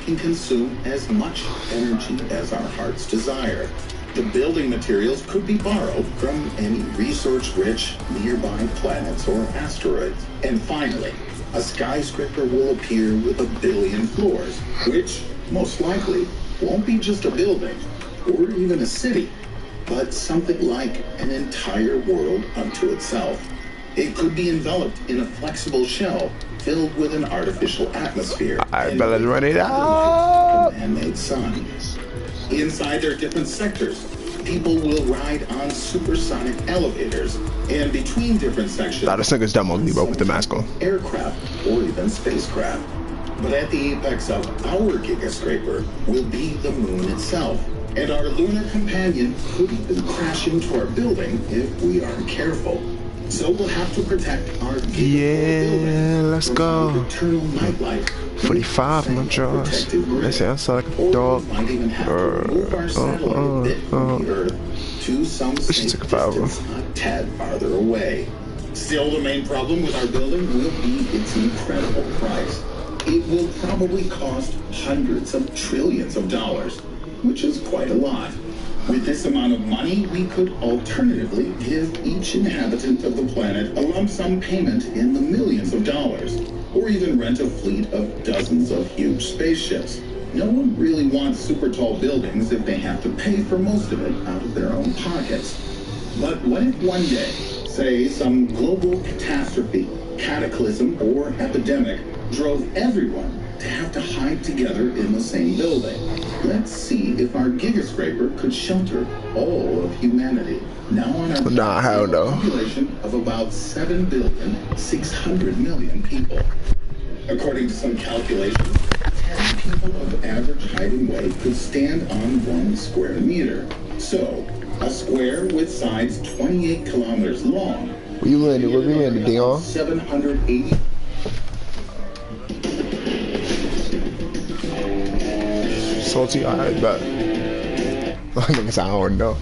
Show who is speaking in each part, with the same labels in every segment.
Speaker 1: can consume as much energy as our hearts desire. The building materials could be borrowed from any resource-rich nearby planets or asteroids. And finally, a skyscraper will appear with 1 billion floors, which most likely won't be just a building or even a city, but something like an entire world unto itself. It could be enveloped in a flexible shell filled with an artificial atmosphere.
Speaker 2: Alright, let's run it out.
Speaker 1: A man-made sun. Inside their different sectors, people will ride on supersonic elevators, and between different sections,
Speaker 2: Nah, this nigga's dumb ugly, bro, with the mask on.
Speaker 1: Aircraft or even spacecraft. But at the apex of our Gigascraper will be the moon itself. And our lunar companion could even crash into our building if we aren't careful. So we'll have to protect our
Speaker 2: Yeah, let's go.
Speaker 1: Eternal nightlight.
Speaker 2: 45 on the jaws. They say I saw like a dog.
Speaker 1: Might even have to move our satellite a bit from the Earth to some safe distance a tad farther away. Still, the main problem with our building will be its incredible price. It will probably cost hundreds of trillions of dollars, which is quite a lot. With this amount of money, we could alternatively give each inhabitant of the planet a lump sum payment in the millions of dollars, or even rent a fleet of dozens of huge spaceships. No one really wants super tall buildings if they have to pay for most of it out of their own pockets. But what if one day, say some global catastrophe, cataclysm, or epidemic drove everyone to have to hide together in the same building? Let's see if our Gigascraper could shelter all of humanity. Now on our population of about 7,600,000,000 people. According to some calculations, 10 people of average height and weight could stand on 1 square meter. So, a square with sides 28 kilometers long.
Speaker 2: Where you landed? Where we landed, Dion?
Speaker 1: 780.
Speaker 2: Salty, alright, but I think it's an hour no.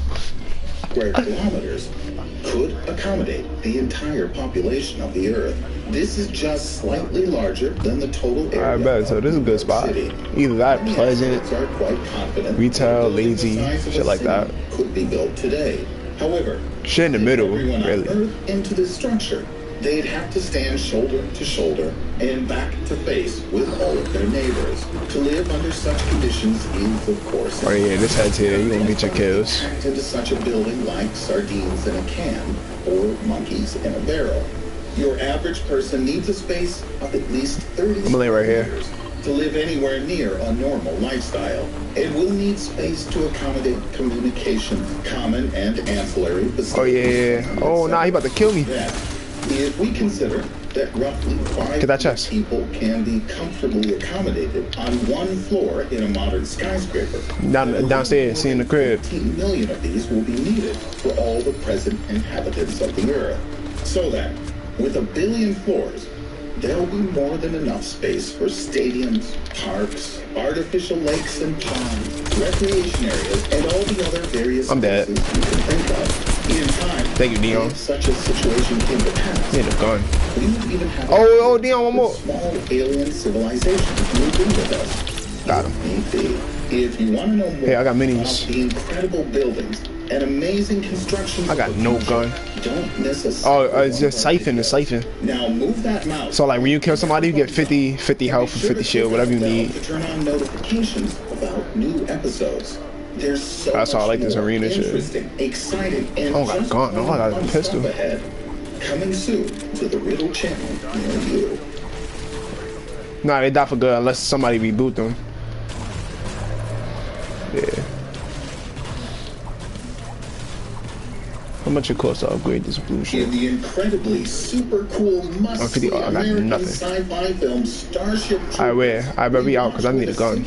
Speaker 1: Square kilometers could accommodate the entire population of the Earth. This is just slightly larger than the total area.
Speaker 2: Alright, bet. So this is a good spot. Either that, Pleasant, retail, lazy, shit like that.
Speaker 1: Could be built today. However,
Speaker 2: shit in the middle, really.
Speaker 1: Into this structure, they'd have to stand shoulder to shoulder and back to face with all of their neighbors. To live under such conditions is, of course,
Speaker 2: oh yeah, this head's here. You gonna get your kills.
Speaker 1: Into such a building like sardines in a can or monkeys in a barrel. Your average person needs a space of at least 30
Speaker 2: I'm gonna lay right here.
Speaker 1: to live anywhere near a normal lifestyle. It will need space to accommodate communication, common and ancillary facilities.
Speaker 2: Oh yeah. Oh nah, he about to kill me.
Speaker 1: If we consider that roughly 5 people can be comfortably accommodated on 1 floor in a modern skyscraper,
Speaker 2: downstairs, seeing the crib.
Speaker 1: 15 million of these will be needed for all the present inhabitants of the Earth. So that, with 1 billion floors, there'll be more than enough space for stadiums, parks, artificial lakes and ponds, recreation areas, and all the other various
Speaker 2: dead.
Speaker 1: you can think of. In time,
Speaker 2: thank you, Dion.
Speaker 1: If such a situation came to pass,
Speaker 2: he had a gun.
Speaker 1: We would even have
Speaker 2: oh, Dion, one more.
Speaker 1: Small alien civilizations moved in with us.
Speaker 2: Got him.
Speaker 1: If you want to know more
Speaker 2: hey, I got minis.
Speaker 1: about the incredible buildings and amazing construction,
Speaker 2: I got no gun.
Speaker 1: Don't miss a
Speaker 2: it's just siphon, the siphon.
Speaker 1: Now move that mouse.
Speaker 2: So like when you kill somebody, you get 50 health and 50 shield, whatever you need.
Speaker 1: To turn on notifications about new episodes. There's so
Speaker 2: that's why I like this arena shit.
Speaker 1: Exciting, and
Speaker 2: I got a gun. No, I got a pistol.
Speaker 1: Ahead. Coming soon to the Riddle channel near you.
Speaker 2: Nah, they die for good unless somebody reboot them. Yeah. How much it costs to upgrade this blue shit?
Speaker 1: In the incredibly super cool must-see American sci-fi film Starship Troopers.
Speaker 2: Alright, where? Alright, but we out because I need a gun.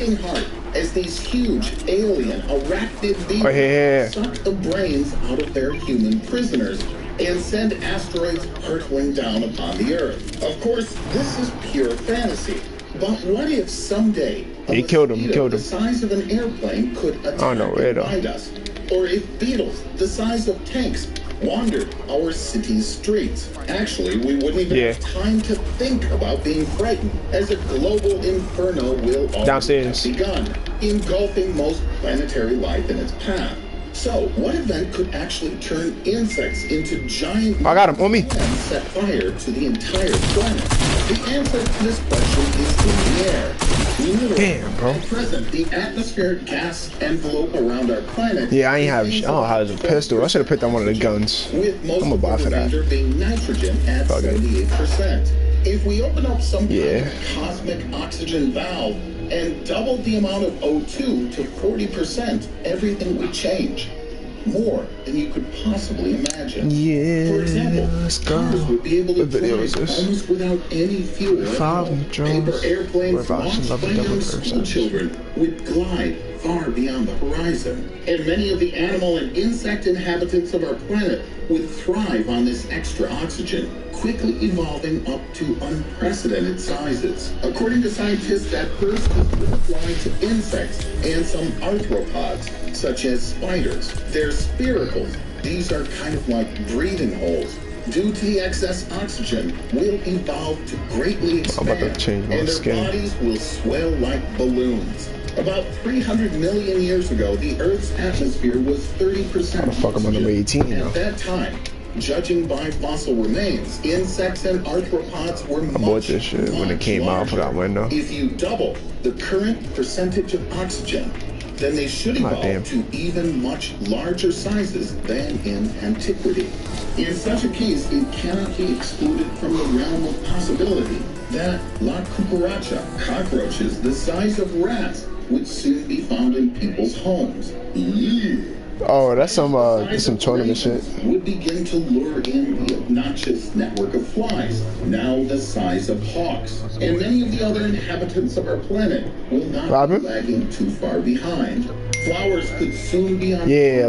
Speaker 1: As these huge alien arachnid beings suck the brains out of their human prisoners and send asteroids hurtling down upon the Earth. Of course, this is pure fantasy. But what if someday
Speaker 2: he killed him?
Speaker 1: The size of an airplane could attack and bite us? Or if beetles the size of tanks wandered our city's streets. Actually, we wouldn't even have time to think about being frightened, as a global inferno will already have begun, engulfing most planetary life in its path. So, what event could actually turn insects into giant
Speaker 2: I got him on me
Speaker 1: and set fire to the entire planet? The answer to this question is in the air.
Speaker 2: Damn, bro.
Speaker 1: At present, the atmospheric gas envelope around our planet.
Speaker 2: Yeah, I don't have a pistol. I should have put that one of the guns.
Speaker 1: With most
Speaker 2: I'm gonna buy for that.
Speaker 1: being nitrogen at 78%. If we open up some kind of cosmic oxygen valve and double the amount of O2 to 40%, everything would change. More than you could possibly imagine.
Speaker 2: Yeah,
Speaker 1: for example,
Speaker 2: let's go.
Speaker 1: cars would be able to
Speaker 2: Video is
Speaker 1: drive
Speaker 2: this?
Speaker 1: almost without any fuel. Paper airplanes launched by young school children would glide far beyond the horizon. And many of the animal and insect inhabitants of our planet would thrive on this extra oxygen, quickly evolving up to unprecedented sizes. According to scientists that first apply to insects and some arthropods, such as spiders, they're spiracles. These are kind of like breathing holes. Due to the excess oxygen, will evolve to greatly expand, and their bodies will swell like balloons. About 300 million years ago, the Earth's atmosphere was 30%.
Speaker 2: How the fuck am I number 18 now?
Speaker 1: At that time, judging by fossil remains, insects and arthropods were
Speaker 2: I bought this shit when it came out for that window.
Speaker 1: If you double the current percentage of oxygen, then they should evolve to even much larger sizes than in antiquity. In such a case, it cannot be excluded from the realm of possibility that La Cucaracha, cockroaches the size of rats, would soon be found in people's homes.
Speaker 2: Oh, that's some tournament shit.
Speaker 1: Would begin to lure in the obnoxious network of flies, now the size of hawks. And many of the other inhabitants of our planet will not be lagging too far behind. Flowers could soon be on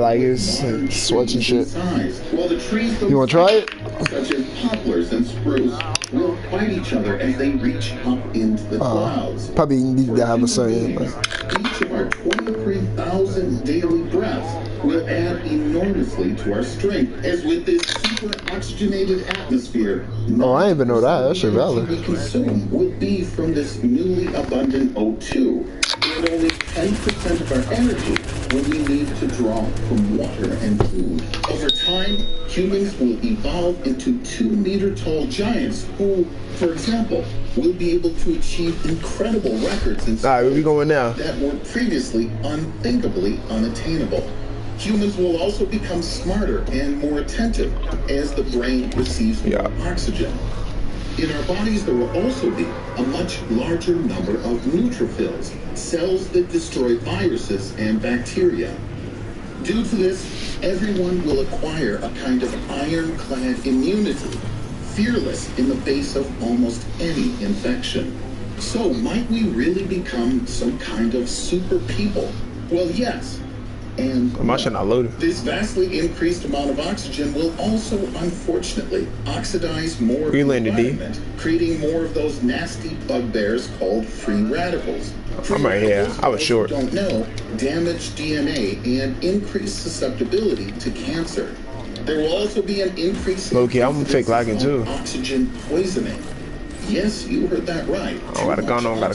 Speaker 2: like it's sweats and shit.
Speaker 1: Size, while the trees
Speaker 2: you wanna try it?
Speaker 1: Such as poplars and spruce will fight each other as they reach up into the clouds.
Speaker 2: Probably need to have a certain.
Speaker 1: Each of our 23,000 daily breaths will add enormously to our strength, as with this super oxygenated atmosphere.
Speaker 2: Oh, I didn't even know that. That shit valid.
Speaker 1: We consume will be from this newly abundant O2, and only 10% of our energy will we need to draw from water and food. Over time, humans will evolve into 2-meter-tall giants who, for example, will be able to achieve incredible records in
Speaker 2: where we going now?
Speaker 1: That were previously unthinkably unattainable. Humans will also become smarter and more attentive as the brain receives more oxygen. In our bodies, there will also be a much larger number of neutrophils, cells that destroy viruses and bacteria. Due to this, everyone will acquire a kind of ironclad immunity, fearless in the face of almost any infection. So, might we really become some kind of super people? Well, yes. And this vastly increased amount of oxygen will also, unfortunately, oxidize more of the environment, creating more of those nasty bugbears called free radicals.
Speaker 2: I'm right here. I was short.
Speaker 1: Don't know, damage DNA and increase susceptibility to cancer. There will also be an increase in
Speaker 2: I'm fake lagging too.
Speaker 1: Oxygen poisoning. Yes, you heard that right.
Speaker 2: Oh, got a gun on, got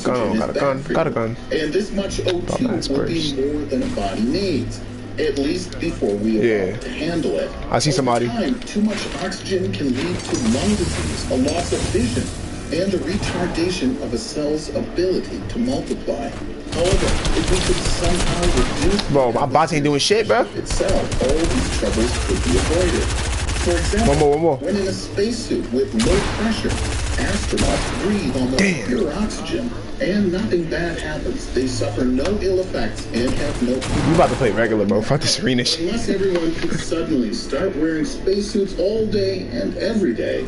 Speaker 2: a gun.
Speaker 1: And this much O2 will be more than a body needs, at least before we evolve to handle it.
Speaker 2: I see somebody.
Speaker 1: Over time, too much oxygen can lead to lung disease, a loss of vision, and a retardation of a cell's ability to multiply. However, if we could somehow reduce
Speaker 2: my bots ain't doing shit, bro.
Speaker 1: Itself, all these troubles could be avoided. For example,
Speaker 2: one more.
Speaker 1: When in a spacesuit with low pressure, astronauts breathe almost pure oxygen, and nothing bad happens. They suffer no ill effects and have no...
Speaker 2: You about to play regular, bro. Fuck this arena shit.
Speaker 1: Unless everyone could suddenly start wearing spacesuits all day and every day,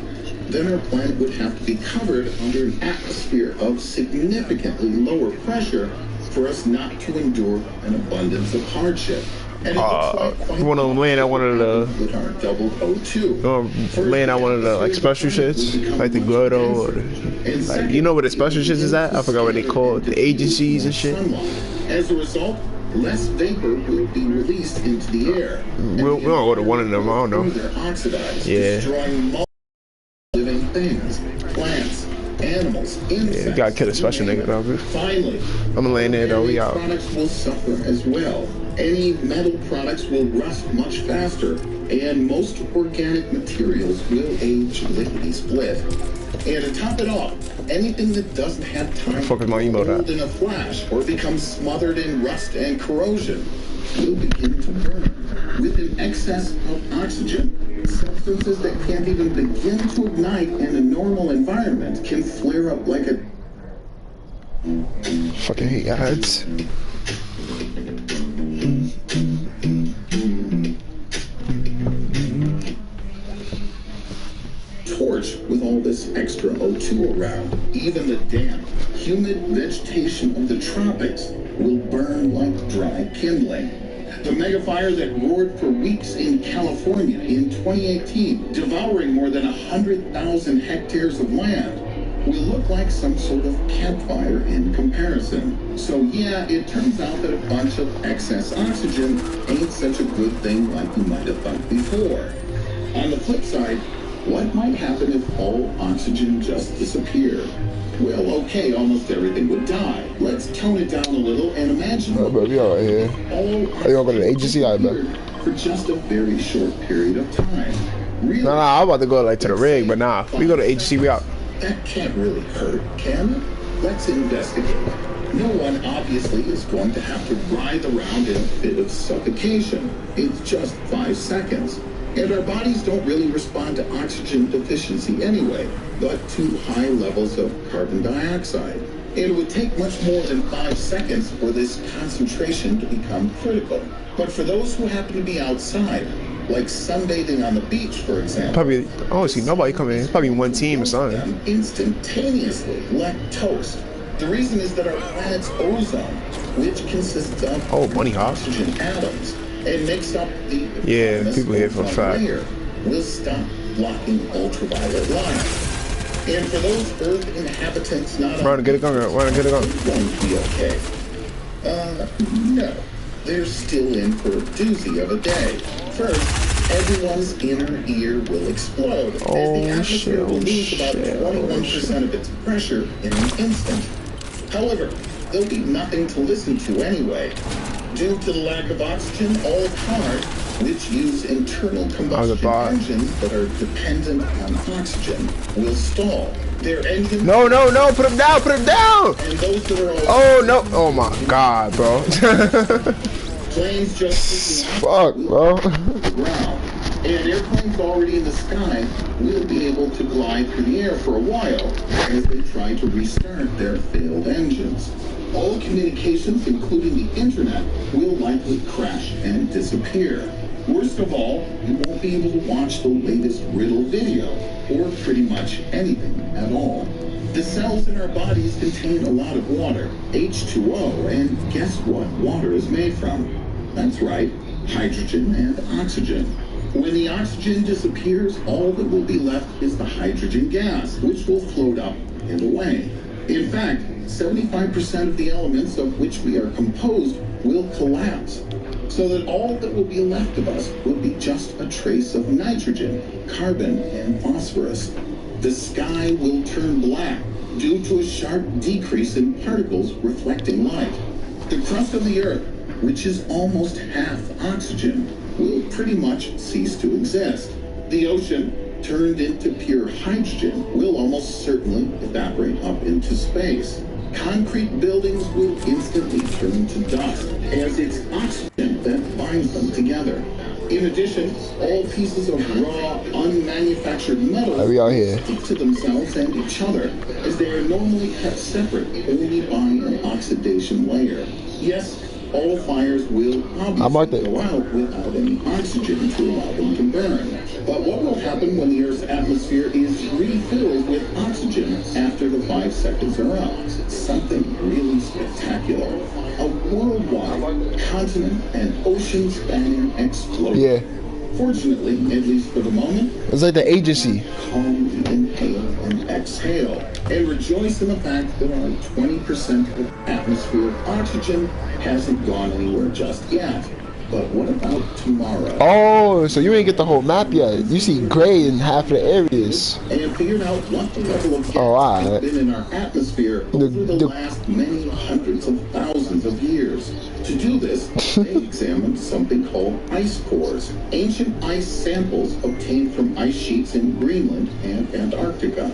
Speaker 1: then our planet would have to be covered under an atmosphere of significantly lower pressure for us not to endure an abundance of hardship. And
Speaker 2: you want to land at one of the land at one of the like special shits, like the Gordo, or the, like, you know where the special shits is at? I forgot what they call it, the agencies and shit.
Speaker 1: As a result, less vapor will be released into the air.
Speaker 2: We don't go to one of them, I don't know.
Speaker 1: Oxidized,
Speaker 2: Yeah.
Speaker 1: destroying multiple living things, plants, animals, insects.
Speaker 2: Yeah, you gotta kill a special nigga though.
Speaker 1: Finally,
Speaker 2: I'm laying there though, we out.
Speaker 1: products will suffer as well. Any metal products will rust much faster, and most organic materials will age lickety-split. And to top it off, anything that doesn't have time to hold in a flash or become smothered in rust and corrosion will begin to burn with an excess of oxygen. Substances that can't even begin to ignite in a normal environment can flare up like a...
Speaker 2: Fucking hate ads.
Speaker 1: Torch with all this extra O2 around. Even the damp, humid vegetation of the tropics will burn like dry kindling. The megafire that roared for weeks in California in 2018, devouring more than 100,000 hectares of land, will look like some sort of campfire in comparison. So yeah, it turns out that a bunch of excess oxygen ain't such a good thing like you might have thought before. On the flip side, what might happen if all oxygen just disappeared? Well, okay, almost everything would die. Let's tone it down a little and imagine
Speaker 2: bro, we all right here. Are you gonna go to the agency? I bet.
Speaker 1: For just a very short period of time. Really?
Speaker 2: Nah, I'm about to go like to the rig, but nah, we go to agency, we out.
Speaker 1: That can't really hurt, can it? Let's investigate. No one obviously is going to have to writhe around in a fit of suffocation. It's just 5 seconds. And our bodies don't really respond to oxygen deficiency anyway, but to high levels of carbon dioxide. It would take much more than 5 seconds for this concentration to become critical. But for those who happen to be outside, like sunbathing on the beach, for example,
Speaker 2: probably, I don't see nobody coming in. It's probably one team or something.
Speaker 1: Instantaneously like toast. The reason is that our planet's ozone, which consists of oxygen atoms, and makes up the
Speaker 2: people here for a fact,
Speaker 1: layer, will stop blocking ultraviolet light. And for those Earth inhabitants not
Speaker 2: run, get it going, run, get it going.
Speaker 1: It's going to be okay. No. They're still in for a doozy of a day. First, everyone's inner ear will explode, as the atmosphere will lose about 21% of its pressure in an instant. However, there'll be nothing to listen to anyway. Due to the lack of oxygen, all cars, which use internal combustion engines that are dependent on oxygen, will stall. Their engines...
Speaker 2: No, put them down, put them down!
Speaker 1: And those that are
Speaker 2: oh, no. Oh, my God, bro.
Speaker 1: Planes just...
Speaker 2: Fuck, bro.
Speaker 1: And airplanes already in the sky will be able to glide through the air for a while as they try to restart their failed engines. All communications, including the internet, will likely crash and disappear. Worst of all, you won't be able to watch the latest riddle video, or pretty much anything at all. The cells in our bodies contain a lot of water, H2O, and guess what water is made from? That's right, hydrogen and oxygen. When the oxygen disappears, all that will be left is the hydrogen gas, which will float up and away. In fact, 75% of the elements of which we are composed will collapse, so that all that will be left of us will be just a trace of nitrogen, carbon, and phosphorus. The sky will turn black due to a sharp decrease in particles reflecting light. The crust of the Earth, which is almost half oxygen, will pretty much cease to exist. The ocean, turned into pure hydrogen, will almost certainly evaporate up into space. Concrete buildings will instantly turn to dust, as it's oxygen that binds them together. In addition, all pieces of raw, unmanufactured metal stick to themselves and each other, as they are normally kept separate only by an oxidation layer. Yes, all fires will obviously go out without any oxygen to allow them to burn. But what will happen when the Earth's atmosphere is refilled with oxygen after the 5 seconds are up? Something really spectacular. A worldwide, continent and ocean-spanning explosion. Fortunately, at least for the moment,
Speaker 2: it's like the agency.
Speaker 1: calmly inhale and exhale and rejoice in the fact that our 20% of atmospheric oxygen hasn't gone anywhere just yet. But what about tomorrow?
Speaker 2: Oh, so you ain't get the whole map yet. You see gray in half of the areas.
Speaker 1: And figured out what the level of gas
Speaker 2: alright.
Speaker 1: has been in our atmosphere over the last many hundreds of thousands of years. To do this, they examined something called ice cores, ancient ice samples obtained from ice sheets in Greenland and Antarctica.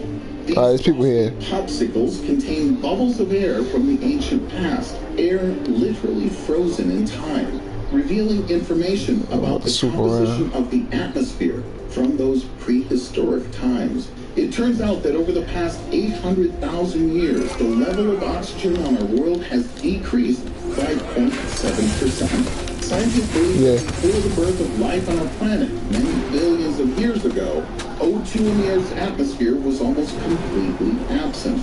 Speaker 1: These
Speaker 2: there's people here.
Speaker 1: popsicles contain bubbles of air from the ancient past, air literally frozen in time, revealing information about the composition of the atmosphere from those prehistoric times. It turns out that over the past 800,000 years, the level of oxygen on our world has decreased by 0.7%. Scientists believe that before the birth of life on our planet, many billions of years ago, O2 in the Earth's atmosphere was almost completely absent.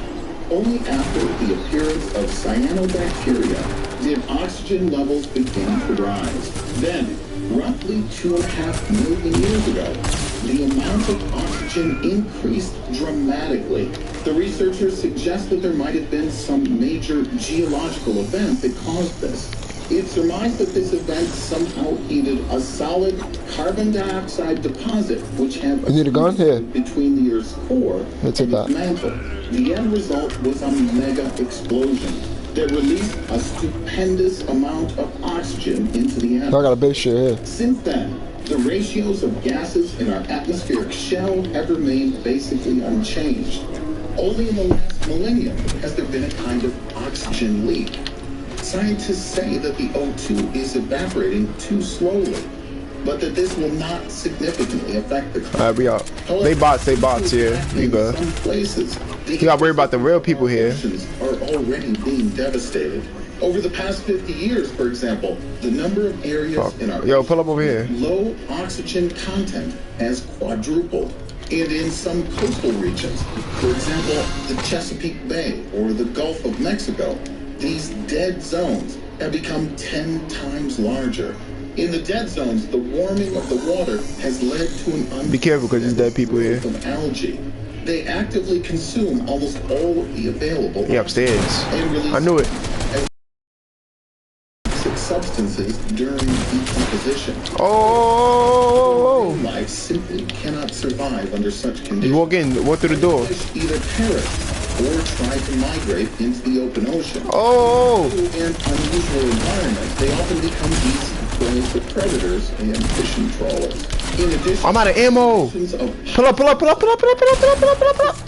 Speaker 1: Only after the appearance of cyanobacteria did oxygen levels begin to rise. Then, roughly 2.5 million years ago, the amount of oxygen increased dramatically. The researchers suggest that there might have been some major geological event that caused this. It's surmised that this event somehow heated a solid carbon dioxide deposit which had between the Earth's core and its mantle. The end result was a mega explosion that released a stupendous amount of oxygen into the atmosphere.
Speaker 2: I got a big shit here.
Speaker 1: Since then, the ratios of gases in our atmospheric shell have remained basically unchanged. Only in the last millennium has there been a kind of oxygen leak. Scientists say that the O2 is evaporating too slowly, but that this will not significantly affect the climate.
Speaker 2: We are. They bots here. You go.
Speaker 1: Some places,
Speaker 2: you gotta worry about the real people here.
Speaker 1: Are already being devastated. Over the past 50 years, for example, the number of areas in our
Speaker 2: pull up over here.
Speaker 1: Low oxygen content has quadrupled. And in some coastal regions, for example, the Chesapeake Bay or the Gulf of Mexico, these dead zones have become 10 times larger. In the dead zones, the warming of the water has led to an
Speaker 2: be careful because there's dead people here.
Speaker 1: Of algae. They actively consume almost all of the available.
Speaker 2: Yeah, upstairs. I knew it.
Speaker 1: Substances during decomposition.
Speaker 2: Oh!
Speaker 1: Life simply cannot survive under such conditions.
Speaker 2: You walk through the door.
Speaker 1: Either perish or try to migrate into the open ocean.
Speaker 2: Oh!
Speaker 1: In unusual environments, they often become easy prey for predators and fishing trawlers. In addition,
Speaker 2: I'm out of ammo. Pull up.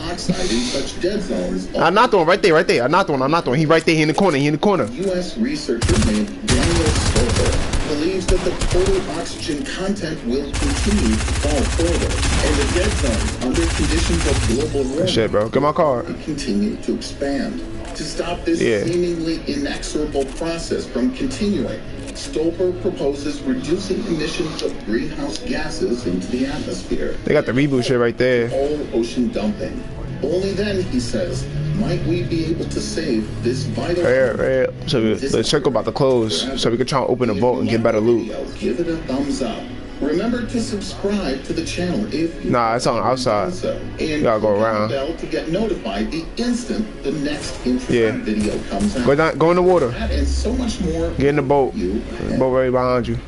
Speaker 1: Oxide in such dead zones.
Speaker 2: I knocked one right there. I knocked one. He right there. He in the corner.
Speaker 1: U.S. researcher named Daniel Stolper believes that the total oxygen content will continue to fall further, and the dead zones under conditions of global warming
Speaker 2: shit, bro. Get my car.
Speaker 1: Continue to expand. To stop this seemingly inexorable process from continuing, Stolper proposes reducing emissions of greenhouse gases into the atmosphere.
Speaker 2: They got the reboot shit right there.
Speaker 1: All ocean dumping. Only then, he says, might we be able to save this vital.
Speaker 2: Right. So the circle about to close, so we can try and open a vault and get better loot.
Speaker 1: Give it a thumbs up. Remember to subscribe to the channel if you
Speaker 2: it's on outside.
Speaker 1: And
Speaker 2: you gotta go around.
Speaker 1: Bell to get notified the instant the next interesting video comes out.
Speaker 2: Go in the water.
Speaker 1: That and so much more.
Speaker 2: Get in the boat. The boat right behind you.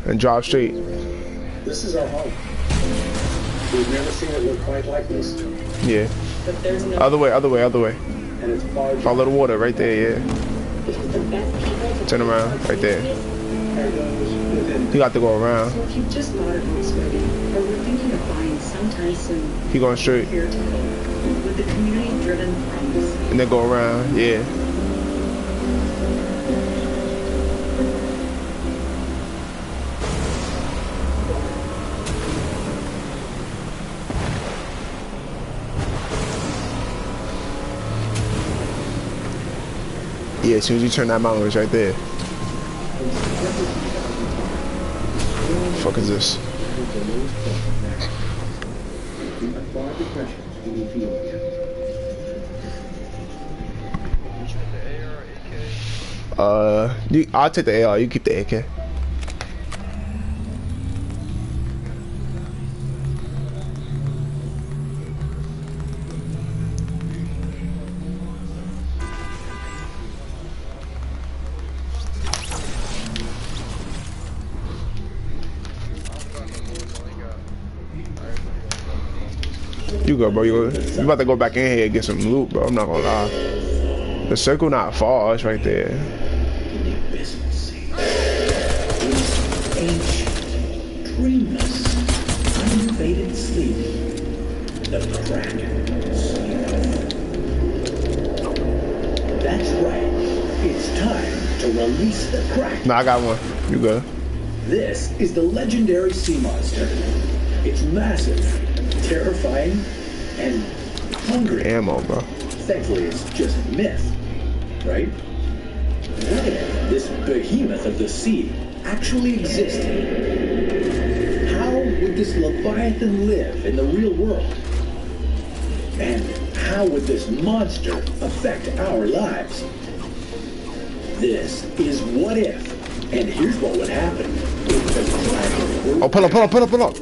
Speaker 2: And drive straight.
Speaker 3: This is our home. We've never seen it look quite like this.
Speaker 2: Yeah. Other way.
Speaker 3: And it's far.
Speaker 2: Follow the water right there, Turn around, right there. You got to go around.
Speaker 4: So if you just bought a Volkswagen, or we're thinking of buying sometime soon,
Speaker 2: keep going straight.
Speaker 4: With the community-driven promise.
Speaker 2: And then go around, as soon as you turn that mountain, it's right there. What the fuck is this? I'll take the AR, you keep the AK. You go, bro. You about to go back in here and get some loot, bro. I'm not gonna lie. The circle not far. It's right there.
Speaker 1: Ancient, dreamless, uninvaded sleep. The Kraken. That's right. It's time to release the Kraken.
Speaker 2: Nah, I got one. You go.
Speaker 1: This is the legendary sea monster. It's massive, terrifying, and hungry.
Speaker 2: Ammo, bro.
Speaker 1: Thankfully, it's just myth, right? What if this behemoth of the sea actually existed? How would this Leviathan live in the real world? And how would this monster affect our lives? This is What If, and here's what would happen if the Kraken were...
Speaker 2: Oh, pull up.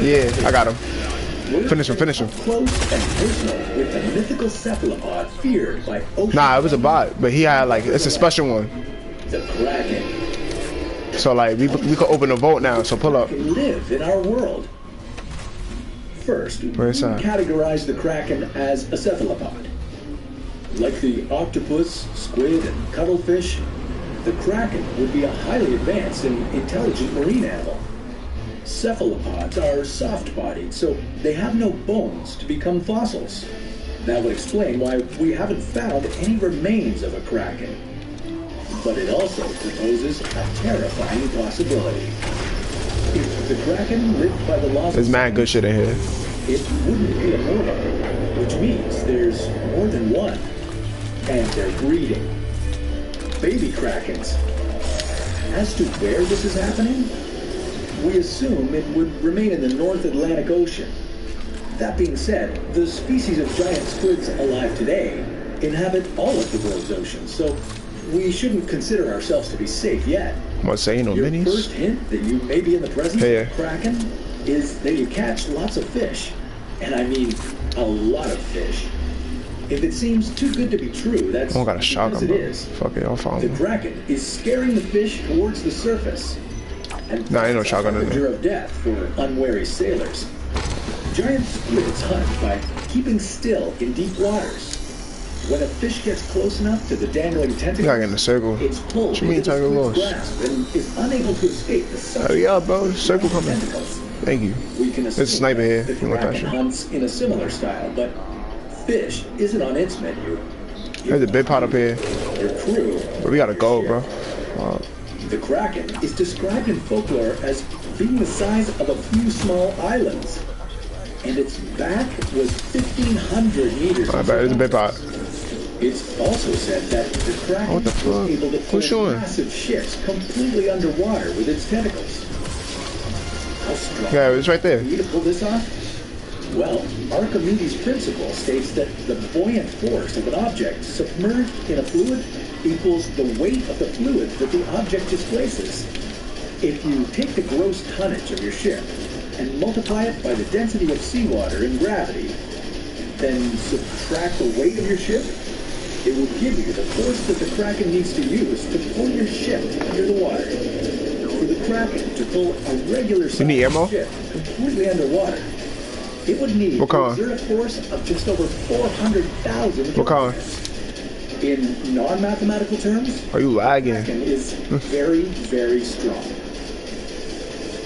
Speaker 2: Yeah, I got him. Finish him.
Speaker 1: Close and personal with the mythical cephalopod feared by ocean.
Speaker 2: Nah, it was a bot, but he had like, it's a special one.
Speaker 1: The Kraken.
Speaker 2: So like, we could open a vault now, so pull up.
Speaker 1: Can live in our world. First, we categorize the Kraken as a cephalopod. Like the octopus, squid, and cuttlefish, the Kraken would be a highly advanced and intelligent marine animal. Cephalopods are soft-bodied, so they have no bones to become fossils. That would explain why we haven't found any remains of a Kraken. But it also proposes a terrifying possibility. If the Kraken lived by the laws
Speaker 2: There's mad good shit in here.
Speaker 1: it wouldn't be immortal, which means there's more than one. And they're breeding. Baby Krakens. As to where this is happening, we assume it would remain in the North Atlantic Ocean. That being said, the species of giant squids alive today inhabit all of the world's oceans, so we shouldn't consider ourselves to be safe yet.
Speaker 2: What, saying no
Speaker 1: Your
Speaker 2: minis?
Speaker 1: first hint that you may be in the presence of a Kraken is that you catch lots of fish. And I mean a lot of fish. If it seems too good to be true, that's
Speaker 2: got a shotgun,
Speaker 1: because it
Speaker 2: bro.
Speaker 1: is.
Speaker 2: Fuck it, I'll follow
Speaker 1: The
Speaker 2: him.
Speaker 1: Kraken is scaring the fish towards the surface. And
Speaker 2: Nah, ain't no shotgun in there.
Speaker 1: of death for unwary sailors. Giant squids hunt by keeping still in deep waters. When a fish gets close enough to the dangling tentacles,
Speaker 2: You gotta get in the circle.
Speaker 1: it's pulled
Speaker 2: What you mean,
Speaker 1: into the
Speaker 2: Tiger
Speaker 1: squid's
Speaker 2: Lost?
Speaker 1: grasp and is unable to escape the suction.
Speaker 2: Hurry up, bro. Circle coming.
Speaker 1: Tentacles.
Speaker 2: Thank you.
Speaker 1: We can
Speaker 2: There's a
Speaker 1: assume
Speaker 2: sniper here.
Speaker 1: the
Speaker 2: You want that
Speaker 1: Kraken
Speaker 2: shit?
Speaker 1: hunts in a similar style, but fish isn't on its menu.
Speaker 2: There's a big pot up here.
Speaker 1: Your crew.
Speaker 2: But we gotta go, bro.
Speaker 1: The Kraken is described in folklore as being the size of a few small islands, and its back was 1,500 meters.
Speaker 2: Alright, there's a big pot.
Speaker 1: It's also said that the Kraken
Speaker 2: What the fuck?
Speaker 1: was able to
Speaker 2: Who's
Speaker 1: pull
Speaker 2: showing?
Speaker 1: massive ships completely underwater with its tentacles. How strong
Speaker 2: Yeah, it's right there.
Speaker 1: for you to pull this off? Well, Archimedes' principle states that the buoyant force of an object submerged in a fluid equals the weight of the fluid that the object displaces. If you take the gross tonnage of your ship and multiply it by the density of seawater in gravity, then subtract the weight of your ship, it will give you the force that the Kraken needs to use to pull your ship under the water. For the Kraken to pull a regular
Speaker 2: need ammo?
Speaker 1: sized ship completely underwater, it would need
Speaker 2: What
Speaker 1: to
Speaker 2: kind?
Speaker 1: exert a force of just over 400,000
Speaker 2: What kind?
Speaker 1: kilograms. In non-mathematical terms,
Speaker 2: Are you lagging?
Speaker 1: Kraken is very, very strong.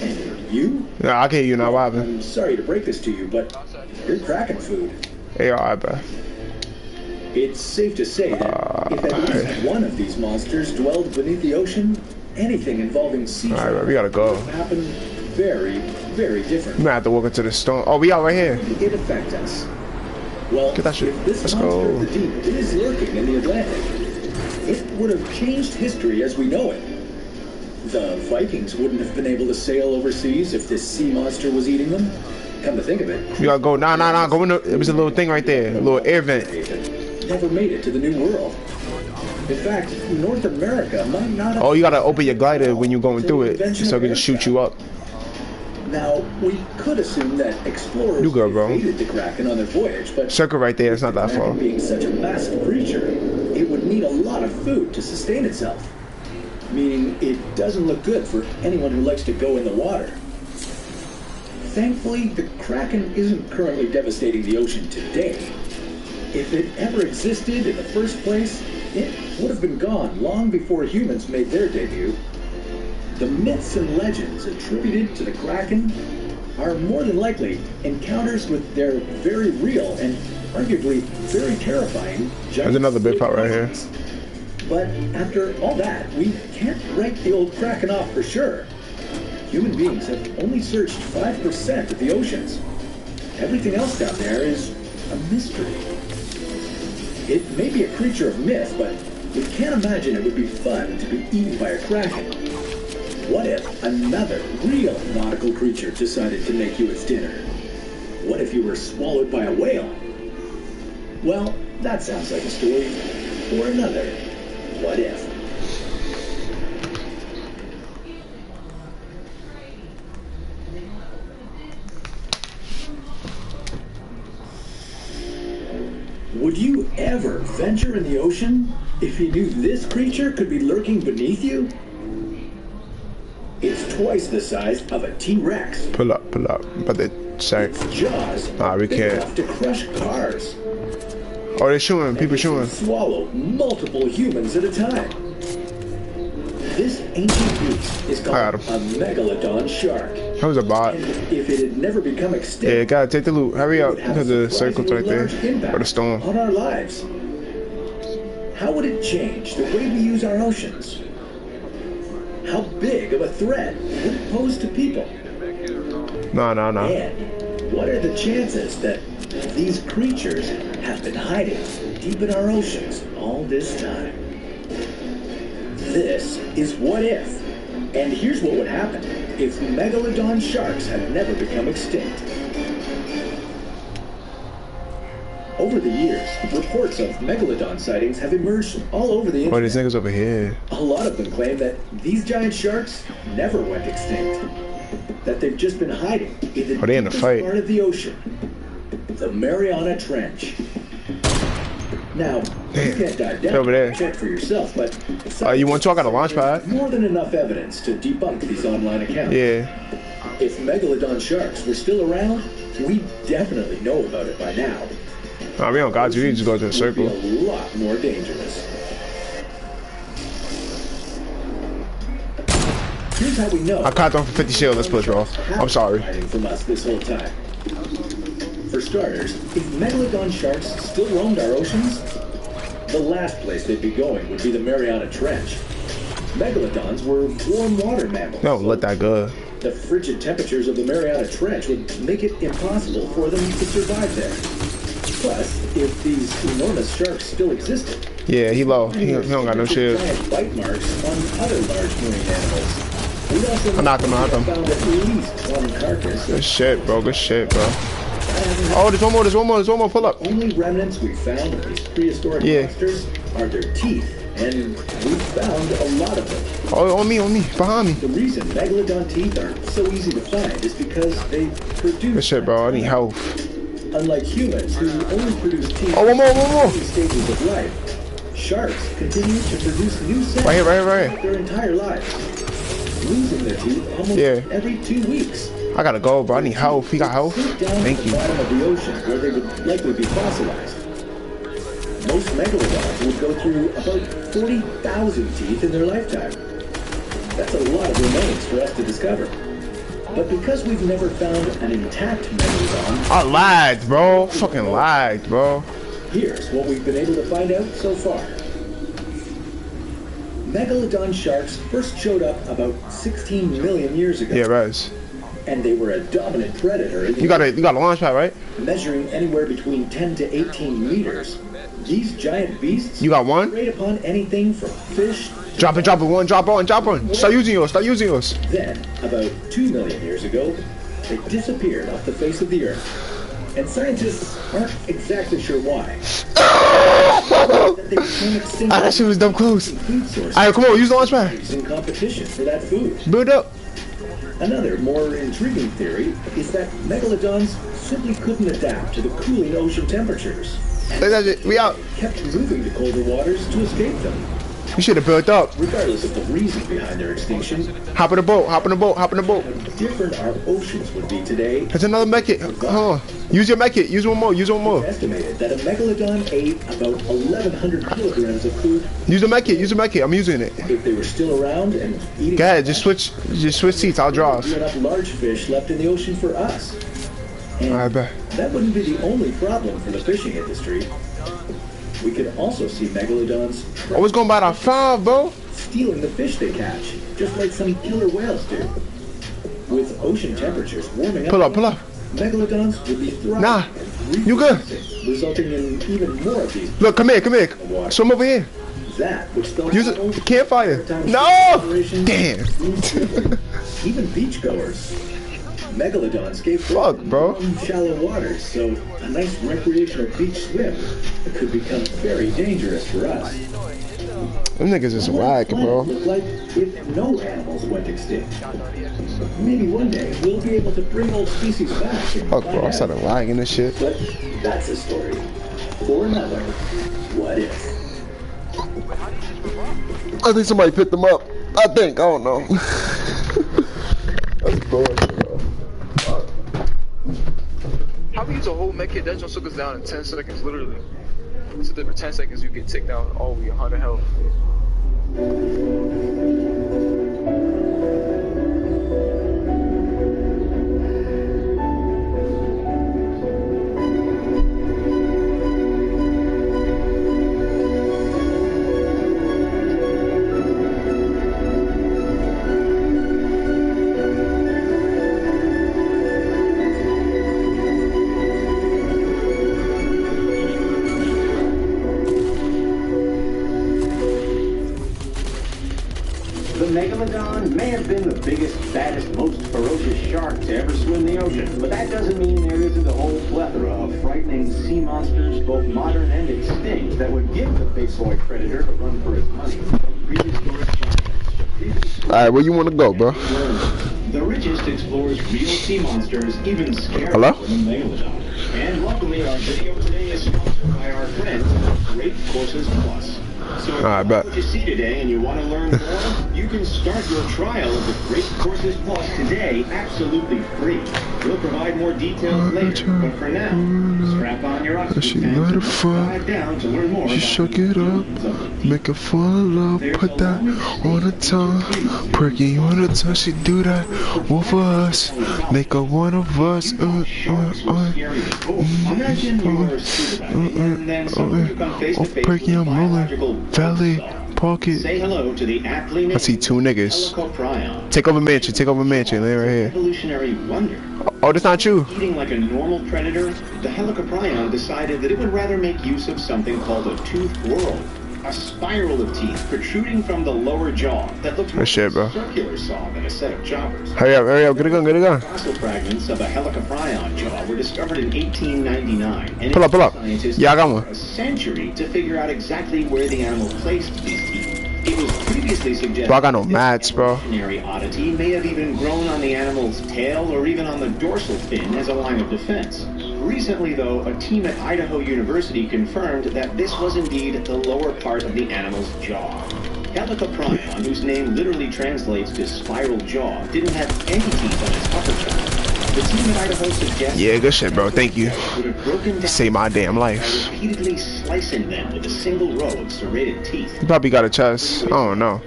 Speaker 1: And you?
Speaker 2: Nah, I can hear you now. What happened?
Speaker 1: I'm sorry to break this to you, but you're Kraken food.
Speaker 2: Hey, alright, bro.
Speaker 1: It's safe to say that if at least one of these monsters dwelled beneath the ocean, anything involving sea
Speaker 2: Alright,
Speaker 1: travel
Speaker 2: bro, we gotta go.
Speaker 1: would happen very, very different.
Speaker 2: We might have to walk into the storm. Oh, we out right here.
Speaker 1: It affect us. Well,
Speaker 2: Get that shit.
Speaker 1: if this
Speaker 2: Let's
Speaker 1: monster
Speaker 2: go.
Speaker 1: of the deep is lurking in the Atlantic, it would have changed history as we know it. The Vikings wouldn't have been able to sail overseas if this sea monster was eating them. Come to think of it,
Speaker 2: We gotta go. Nah. Go in the, it was a little thing right there. A little air vent.
Speaker 1: never made it to the New World. In fact, North America might not have...
Speaker 2: Oh, you gotta open your glider when you're going through it, so it can just shoot you up.
Speaker 1: Now, we could assume that explorers
Speaker 2: You go, bro.
Speaker 1: evaded the Kraken on their voyage, but
Speaker 2: Circle right there. It's not that far.
Speaker 1: Kraken being such a massive creature, it would need a lot of food to sustain itself. Meaning, it doesn't look good for anyone who likes to go in the water.
Speaker 5: Thankfully, the Kraken isn't currently devastating the ocean today. If it ever existed in the first place, it would have been gone long before humans made their debut. The myths and legends attributed to the Kraken are more than likely encounters with their very real and arguably very terrifying giant.
Speaker 2: There's another bit part right here.
Speaker 5: But after all that, we can't write the old Kraken off for sure. Human beings have only searched 5% of the oceans. Everything else down there is a mystery. It may be a creature of myth, but we can't imagine it would be fun to be eaten by a Kraken. What if another real nautical creature decided to make you its dinner? What if you were swallowed by a whale? Well, that sounds like a story for another What If. Would you ever venture in the ocean if you knew this creature could be lurking beneath you? It's twice the size of a T-Rex.
Speaker 2: Pull up. But the shark.
Speaker 5: Its jaws
Speaker 2: Nah, we
Speaker 5: big
Speaker 2: can't.
Speaker 5: enough to crush cars.
Speaker 2: Oh, they're shooting. People
Speaker 5: And it can
Speaker 2: shooting.
Speaker 5: swallow multiple humans at a time. This ancient beast is
Speaker 2: I got
Speaker 5: called a megalodon shark.
Speaker 2: That was a bot.
Speaker 5: And if it had never become extinct,
Speaker 2: Yeah, gotta take the loot. Hurry
Speaker 5: it
Speaker 2: up.
Speaker 5: would have
Speaker 2: Because
Speaker 5: a
Speaker 2: the circle's right there.
Speaker 5: surprisingly large
Speaker 2: Or the storm.
Speaker 5: impact on our lives. How would it change the way we use our oceans? How big of a threat would it pose to people?
Speaker 2: No.
Speaker 5: And what are the chances that these creatures have been hiding deep in our oceans all this time? This is What If. And here's what would happen if megalodon sharks had never become extinct. Over the years, reports of megalodon sightings have emerged all over the
Speaker 2: Oh, these
Speaker 5: internet.
Speaker 2: niggas over here.
Speaker 5: A lot of them claim that these giant sharks never went extinct. That they've just been hiding in the
Speaker 2: Oh, they in the
Speaker 5: deepest
Speaker 2: fight.
Speaker 5: part of the ocean, the Mariana Trench. Now, you
Speaker 2: Damn.
Speaker 5: can't dive
Speaker 2: They're
Speaker 5: down
Speaker 2: over there.
Speaker 5: and check for yourself, but
Speaker 2: You want to talk on a launch pad?
Speaker 5: more than enough evidence to debunk these online accounts.
Speaker 2: Yeah.
Speaker 5: If megalodon sharks were still around, we definitely know about it by now.
Speaker 2: Nah, we don't got to. We just go to the
Speaker 5: Would
Speaker 2: circle.
Speaker 5: be a lot more dangerous. Here's how we know.
Speaker 2: I caught them for 50 shield. Let's push, bro. I'm sorry.
Speaker 5: Hiding from us this whole time. For starters, if megalodon sharks still roamed our oceans, the last place they'd be going would be the Mariana Trench. Megalodons were warm water mammals.
Speaker 2: No, let that go.
Speaker 5: The frigid temperatures of the Mariana Trench would make it impossible for them to survive there. Plus, if these enormous sharks still existed,
Speaker 2: Yeah, he low. He don't got no shield.
Speaker 5: giant bite marks on other large marine animals. We'd also
Speaker 2: I knocked him out,
Speaker 5: have found at least one carcass.
Speaker 2: Good shit, bro. Good shit, bro.
Speaker 5: I haven't
Speaker 2: Oh, there's one more. Pull up.
Speaker 5: Only remnants we found of these prehistoric
Speaker 2: Yeah.
Speaker 5: monsters are their teeth, and we found a lot of them.
Speaker 2: Oh, on me. Behind me.
Speaker 5: The reason megalodon teeth are so easy to find is because they produce.
Speaker 2: Good shit, bro. I need health.
Speaker 5: Unlike humans, who only produce teeth
Speaker 2: Oh, one more.
Speaker 5: in early stages of life, sharks continue to produce new cells
Speaker 2: Right here.
Speaker 5: their entire lives, losing their teeth almost
Speaker 2: Yeah.
Speaker 5: every 2 weeks.
Speaker 2: I gotta go, bro. I need health. He got health.
Speaker 5: Sink down
Speaker 2: Thank
Speaker 5: to
Speaker 2: you.
Speaker 5: the bottom of the ocean where they would likely be fossilized. Most megalodons would go through about 40,000 teeth in their lifetime. That's a lot of remains for us to discover. But because we've never found an intact megalodon,
Speaker 2: I lagged, bro. Fucking lagged, bro.
Speaker 5: here's what we've been able to find out so far. Megalodon sharks first showed up about 16 million years ago,
Speaker 2: Yeah, Rez.
Speaker 5: and they were a dominant predator in the
Speaker 2: You got a launch pad, right?
Speaker 5: measuring anywhere between 10 to 18 meters. These giant beasts
Speaker 2: You got one?
Speaker 5: preyed upon anything from fish.
Speaker 2: Drop it. One. Drop one. Start using yours.
Speaker 5: Then, about 2 million years ago, they disappeared off the face of the earth. And scientists aren't exactly sure why. That they became extinct
Speaker 2: Ah, that shit was dumb close.
Speaker 5: food sources
Speaker 2: Alright, come on. Use the launch pad.
Speaker 5: in competition for that food.
Speaker 2: Build up.
Speaker 5: Another more intriguing theory is that megalodons simply couldn't adapt to the cooling ocean temperatures.
Speaker 2: Say that shit. We out.
Speaker 5: Kept moving to colder waters to escape them.
Speaker 2: You should have built up.
Speaker 5: Regardless of the reason behind their extinction,
Speaker 2: Hop in the boat. Hop in the boat. Hop in the boat.
Speaker 5: different our oceans would be today.
Speaker 2: There's another mech kit. Hold on. Use your mech kit. Use one more. Use one more.
Speaker 5: Estimated that a megalodon ate about 1,100 kilograms of food
Speaker 2: Use the mech kit. Use the mech kit. I'm using it.
Speaker 5: if they were still around and eating.
Speaker 2: Go ahead. Just switch seats. I'll draw us.
Speaker 5: There would be enough large fish left in the ocean for us. And
Speaker 2: I bet.
Speaker 5: that wouldn't be the only problem for the fishing industry. We could also see megalodons
Speaker 2: I was going by that 5, bro.
Speaker 5: stealing the fish they catch, just like some killer whales do. With ocean temperatures warming up,
Speaker 2: Pull up. Pull up.
Speaker 5: megalodons would be thriving
Speaker 2: Nah,
Speaker 5: and
Speaker 2: you good.
Speaker 5: reproducing, resulting in even more of these.
Speaker 2: Look, come here. Come here. Swim over here.
Speaker 5: That which spells
Speaker 2: Use
Speaker 5: out
Speaker 2: a campfire.
Speaker 5: times
Speaker 2: No.
Speaker 5: operations,
Speaker 2: Damn.
Speaker 5: even beachgoers. Megalodons gave
Speaker 2: Fuck, bro.
Speaker 5: in shallow waters, so a nice recreational beach swim could become very dangerous for us.
Speaker 2: Them niggas is whack, bro.
Speaker 5: Look like if no animals went extinct. Maybe one day we'll be able to bring old species back. And
Speaker 2: Fuck, bro. I
Speaker 5: find out.
Speaker 2: started lagging this shit.
Speaker 5: But that's a story for another. What if?
Speaker 2: I think somebody picked them up. I think. I don't know. That's bullshit, bro.
Speaker 6: How we use a whole mech kit that just took us down in 10 seconds, literally. So that for 10 seconds you get ticked down all your 100 health.
Speaker 7: The Megalodon may have been the biggest, baddest, most ferocious shark to ever swim the ocean, but that doesn't mean there isn't a whole plethora of frightening sea monsters, both modern and extinct, that would give the big boy predator a run for his money. Prehistoric giants.
Speaker 2: Alright, where you want to go, bro?
Speaker 7: The richest explores real sea monsters, even scarier
Speaker 2: Hello?
Speaker 7: than the Megalodon. And luckily, our video today is sponsored by our friends at Great Courses Plus. So if
Speaker 2: I bet.
Speaker 7: what you see today and you want to learn more, you can start your trial of the Great Courses Plus today absolutely free. We'll provide more details later, but for now, strap on your
Speaker 2: She
Speaker 7: oxygen
Speaker 2: let her
Speaker 7: pants
Speaker 2: fuck.
Speaker 7: and dive down to learn more
Speaker 2: She
Speaker 7: about
Speaker 2: shook
Speaker 7: the
Speaker 2: it up,
Speaker 7: importance of the
Speaker 2: make her fall in love, put that on her tongue, perky on her tongue, she do that all for us, make her one of us,
Speaker 7: Imagine you're a scuba diving, and then someone you come face to face
Speaker 2: perky,
Speaker 7: with
Speaker 2: I'm
Speaker 7: a
Speaker 2: rolling,
Speaker 7: biological
Speaker 2: valley,
Speaker 7: buzzsaw.
Speaker 2: pocket,
Speaker 7: Say hello to the aptly named
Speaker 2: I see 2 niggas,
Speaker 7: Helicoprion.
Speaker 2: take over mansion, lay right here,
Speaker 7: Evolutionary wonder.
Speaker 2: oh, that's not you,
Speaker 7: Eating like a normal predator, the Helicoprion decided that it would rather make use of something called a toothed whorl, a spiral of teeth protruding from the lower jaw that looks more
Speaker 2: shit, bro.
Speaker 7: like a circular saw than a set of choppers.
Speaker 2: hurry up, get it gun,
Speaker 7: Fossil fragments of a Helicoprion jaw were discovered in 1899, and
Speaker 2: Pull up.
Speaker 7: scientists
Speaker 2: Yeah, I got
Speaker 7: took
Speaker 2: one.
Speaker 7: a century to figure out exactly where the animal placed these teeth. It was previously suggested
Speaker 2: Bro, I got no
Speaker 7: that
Speaker 2: mats,
Speaker 7: this
Speaker 2: bro.
Speaker 7: evolutionary oddity may have even grown on the animal's tail or even on the dorsal fin as a line of defense. Recently, though, a team at Idaho University confirmed that this was indeed the lower part of the animal's jaw. Helicoprion, whose name literally translates to spiral jaw, didn't have any teeth on its upper jaw. The team at Idaho suggests
Speaker 2: Yeah, good shit, bro, thank you.
Speaker 7: would have broken down
Speaker 2: Save my damn
Speaker 7: by
Speaker 2: life.
Speaker 7: repeatedly slicing them with a single row of serrated teeth.
Speaker 2: You probably got a chest, I don't know,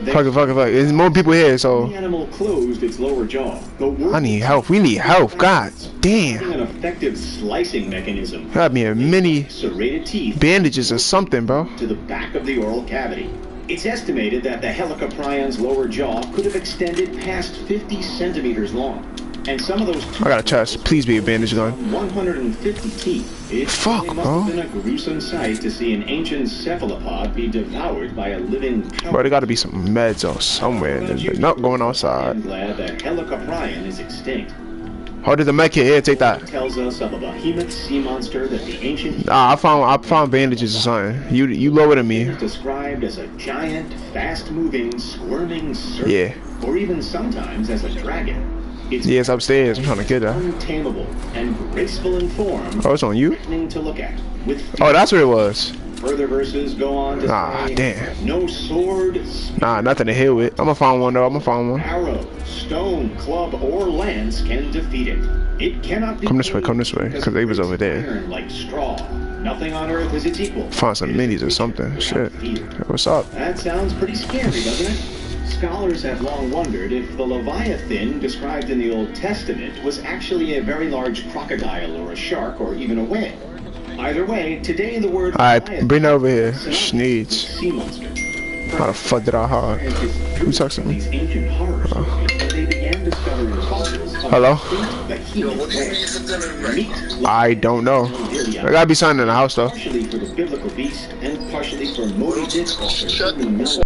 Speaker 2: fuck it, there's more people here,
Speaker 7: The
Speaker 2: so,
Speaker 7: animal closed its lower jaw, but
Speaker 2: I need help, we need help, god damn,
Speaker 7: an effective slicing mechanism.
Speaker 2: got me a mini
Speaker 7: Serrated teeth
Speaker 2: bandages or something, bro.
Speaker 7: to the back of the oral cavity. It's estimated that the Helicoprion's lower jaw could have extended past 50 centimeters long. And some of those
Speaker 2: I got a chest. Please be a bandage gun.
Speaker 7: 150 teeth. It
Speaker 2: Fuck,
Speaker 7: really must
Speaker 2: bro.
Speaker 7: have been a gruesome sight to see an ancient cephalopod be devoured by a living cow.
Speaker 2: Bro, there gotta be some meds or somewhere. There's not going outside.
Speaker 7: I'm glad that Helicoprion is extinct.
Speaker 2: Oh, there's a med kit here. Take that.
Speaker 7: Tells us of a behemoth sea monster that the ancient
Speaker 2: Nah, I found bandages or something. You lower than me.
Speaker 7: described as a giant, fast-moving, squirming serpent,
Speaker 2: Yeah.
Speaker 7: or even sometimes as a dragon. It's
Speaker 2: Yeah, it's upstairs. I'm trying to get that.
Speaker 7: untamable and graceful in form,
Speaker 2: Oh, it's on you?
Speaker 7: threatening to look at. With
Speaker 2: Oh, that's what it was.
Speaker 7: Further verses go on to say,
Speaker 2: damn.
Speaker 7: no sword,
Speaker 2: Nah, nothing to hit with. I'm gonna find one though. I'm gonna find one.
Speaker 7: arrow, stone, club, or lance can defeat it. It cannot be
Speaker 2: Come this way, because they was over there.
Speaker 7: iron like straw. Nothing on earth is its equal.
Speaker 2: Find some minis or something. Shit. What's up?
Speaker 7: That sounds pretty scary, doesn't it? Scholars have long wondered if the Leviathan described in the Old Testament was actually a very large crocodile or a shark or even a whale. Either way, today the word
Speaker 2: Alright, bring it over here.
Speaker 7: synonymous
Speaker 2: Schneeds.
Speaker 7: with sea monster.
Speaker 2: How the fuck did I hard? Who talks to me?
Speaker 7: These ancient horror stories, when they began discovering fossils of
Speaker 2: Hello?
Speaker 7: behemoth whales.
Speaker 2: I don't know. There gotta be something in the house though.
Speaker 7: Partially for the biblical beast and partially for Moby Dick author.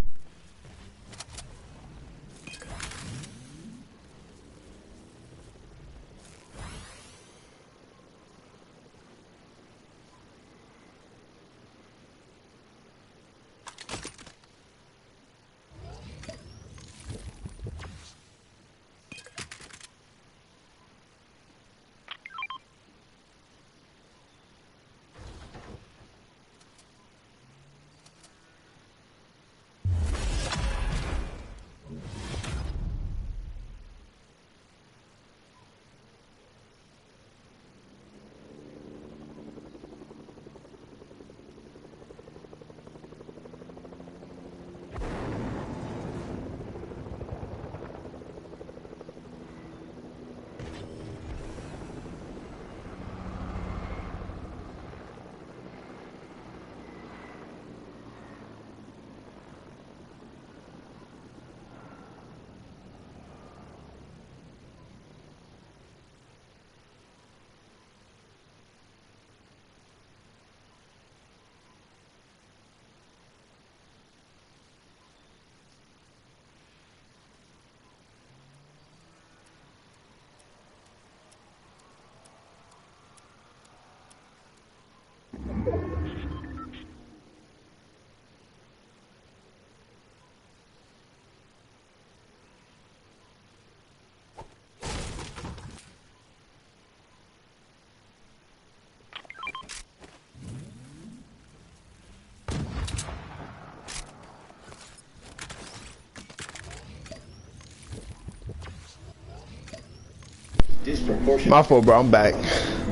Speaker 7: Disproportionate.
Speaker 2: My fault, bro. I'm back.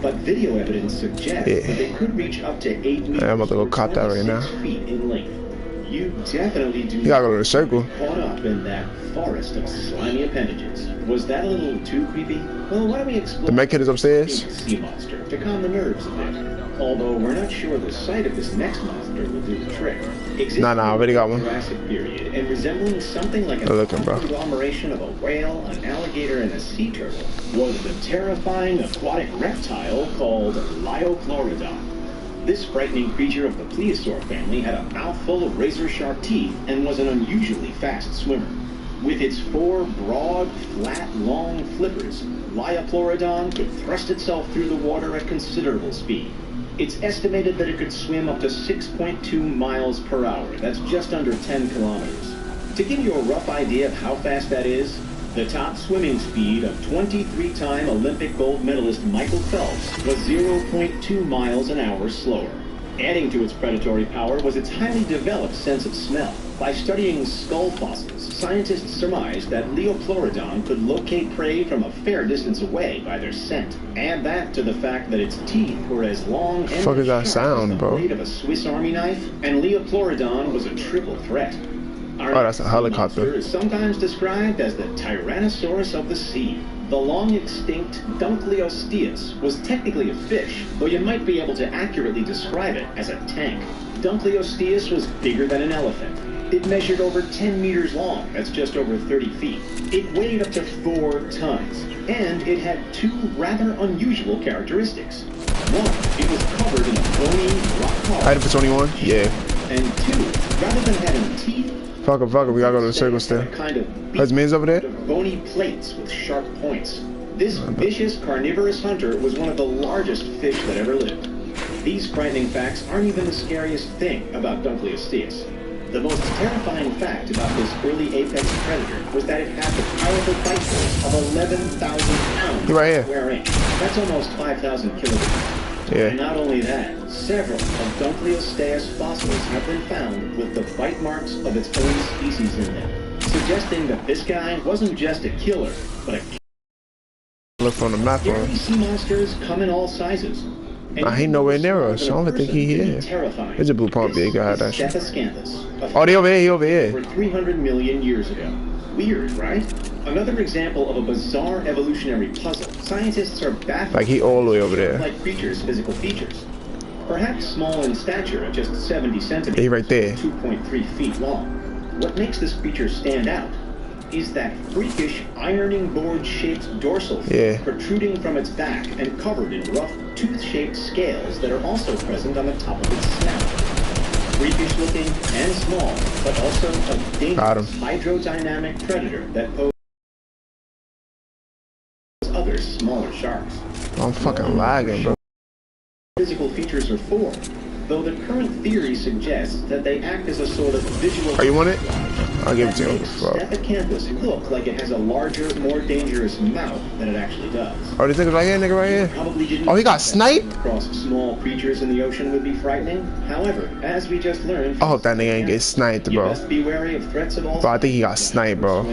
Speaker 7: But video evidence suggests that they could reach up to 8 meters.
Speaker 2: I'm about to go cop that right now.
Speaker 7: 6 feet in length. You definitely do
Speaker 2: You gotta go to the circle.
Speaker 7: caught up in that forest of slimy appendages. Was that a little too creepy? Well, why don't we explore
Speaker 2: The mech kid is upstairs.
Speaker 7: sea monster to calm the nerves a bit. Although we're not sure the sight of this next monster will do the trick.
Speaker 2: Nah, I already got one.
Speaker 7: Jurassic period and resembling something like a
Speaker 2: Good looking, bro.
Speaker 7: conglomeration of a whale, an alligator, and a sea turtle was the terrifying aquatic reptile called Liopleurodon. This frightening creature of the plesiosaur family had a mouthful of razor-sharp teeth and was an unusually fast swimmer. With its 4 broad, flat, long flippers, Liopleurodon could thrust itself through the water at considerable speed. It's estimated that it could swim up to 6.2 miles per hour. That's just under 10 kilometers. To give you a rough idea of how fast that is, the top swimming speed of 23-time Olympic gold medalist Michael Phelps was 0.2 miles an hour slower. Adding to its predatory power was its highly developed sense of smell. By studying skull fossils, scientists surmised that Liopleurodon could locate prey from a fair distance away by their scent. Add that to the fact that its teeth were as long and
Speaker 2: Fuck is that
Speaker 7: sharp as
Speaker 2: sound,
Speaker 7: the
Speaker 2: bro?
Speaker 7: blade of a Swiss Army knife, and Liopleurodon was a triple threat. Our
Speaker 2: Oh, that's a helicopter.
Speaker 7: monster is sometimes described as the Tyrannosaurus of the sea. The long-extinct Dunkleosteus was technically a fish, though you might be able to accurately describe it as a tank. Dunkleosteus was bigger than an elephant. It measured over 10 meters long, that's just over 30 feet. It weighed up to 4 tons, and it had 2 rather unusual characteristics. 1, it was covered in a bony rock hard.
Speaker 2: Item for 21? Yeah.
Speaker 7: And 2, rather than having teeth,
Speaker 2: Fuck it, we gotta go to the circle still.
Speaker 7: kind of
Speaker 2: There's mins over there?
Speaker 7: bony plates with sharp points. This vicious carnivorous hunter was one of the largest fish that ever lived. These frightening facts aren't even the scariest thing about Dunkleosteus. The most terrifying fact about this early apex predator was that it had the powerful bite force of 11,000 pounds
Speaker 2: You're right here.
Speaker 7: square inch. That's almost 5,000 kilograms.
Speaker 2: Yeah.
Speaker 7: And not only that, several of Dunkleosteus fossils have been found with the bite marks of its own species in them, suggesting that this guy wasn't just a killer, but a
Speaker 2: Look from the map, bro.
Speaker 7: Scary sea monsters come in all sizes. And
Speaker 2: Nah, he nowhere near us. I don't think he here.
Speaker 7: Terrifying.
Speaker 2: There's a blue pump big guy. That shit.
Speaker 7: Stethoscanthus.
Speaker 2: Oh, they over here. He over here.
Speaker 7: Over 300 million years ago. Weird, right? Another example of a bizarre evolutionary puzzle. Scientists are baffled.
Speaker 2: Like he all the way over there.
Speaker 7: Like creatures' physical features. Perhaps small in stature at just 70 centimeters.
Speaker 2: He right there.
Speaker 7: 2.3 feet long. What makes this creature stand out is that freakish ironing board-shaped dorsal fin protruding from its back and covered in rough tooth-shaped scales that are also present on the top of its snout. Freakish looking and small, but also a dangerous hydrodynamic predator that poses other smaller sharks.
Speaker 2: I'm fucking lagging, bro.
Speaker 7: Physical features are formed, though the current theory suggests that they act as a sort of visual.
Speaker 2: Oh, you want it? I'll give it to you.
Speaker 7: Stethoscanthus look like it has a larger, more dangerous mouth than it actually does.
Speaker 2: Oh, this nigga right here, nigga right here.
Speaker 7: Probably didn't
Speaker 2: Oh, he got sniped?
Speaker 7: Across small creatures in the ocean would be frightening. However, as we just learned,
Speaker 2: I hope that nigga ain't get sniped,
Speaker 7: you
Speaker 2: bro.
Speaker 7: must be wary of threats of all
Speaker 2: Bro, I think he got sniped, bro.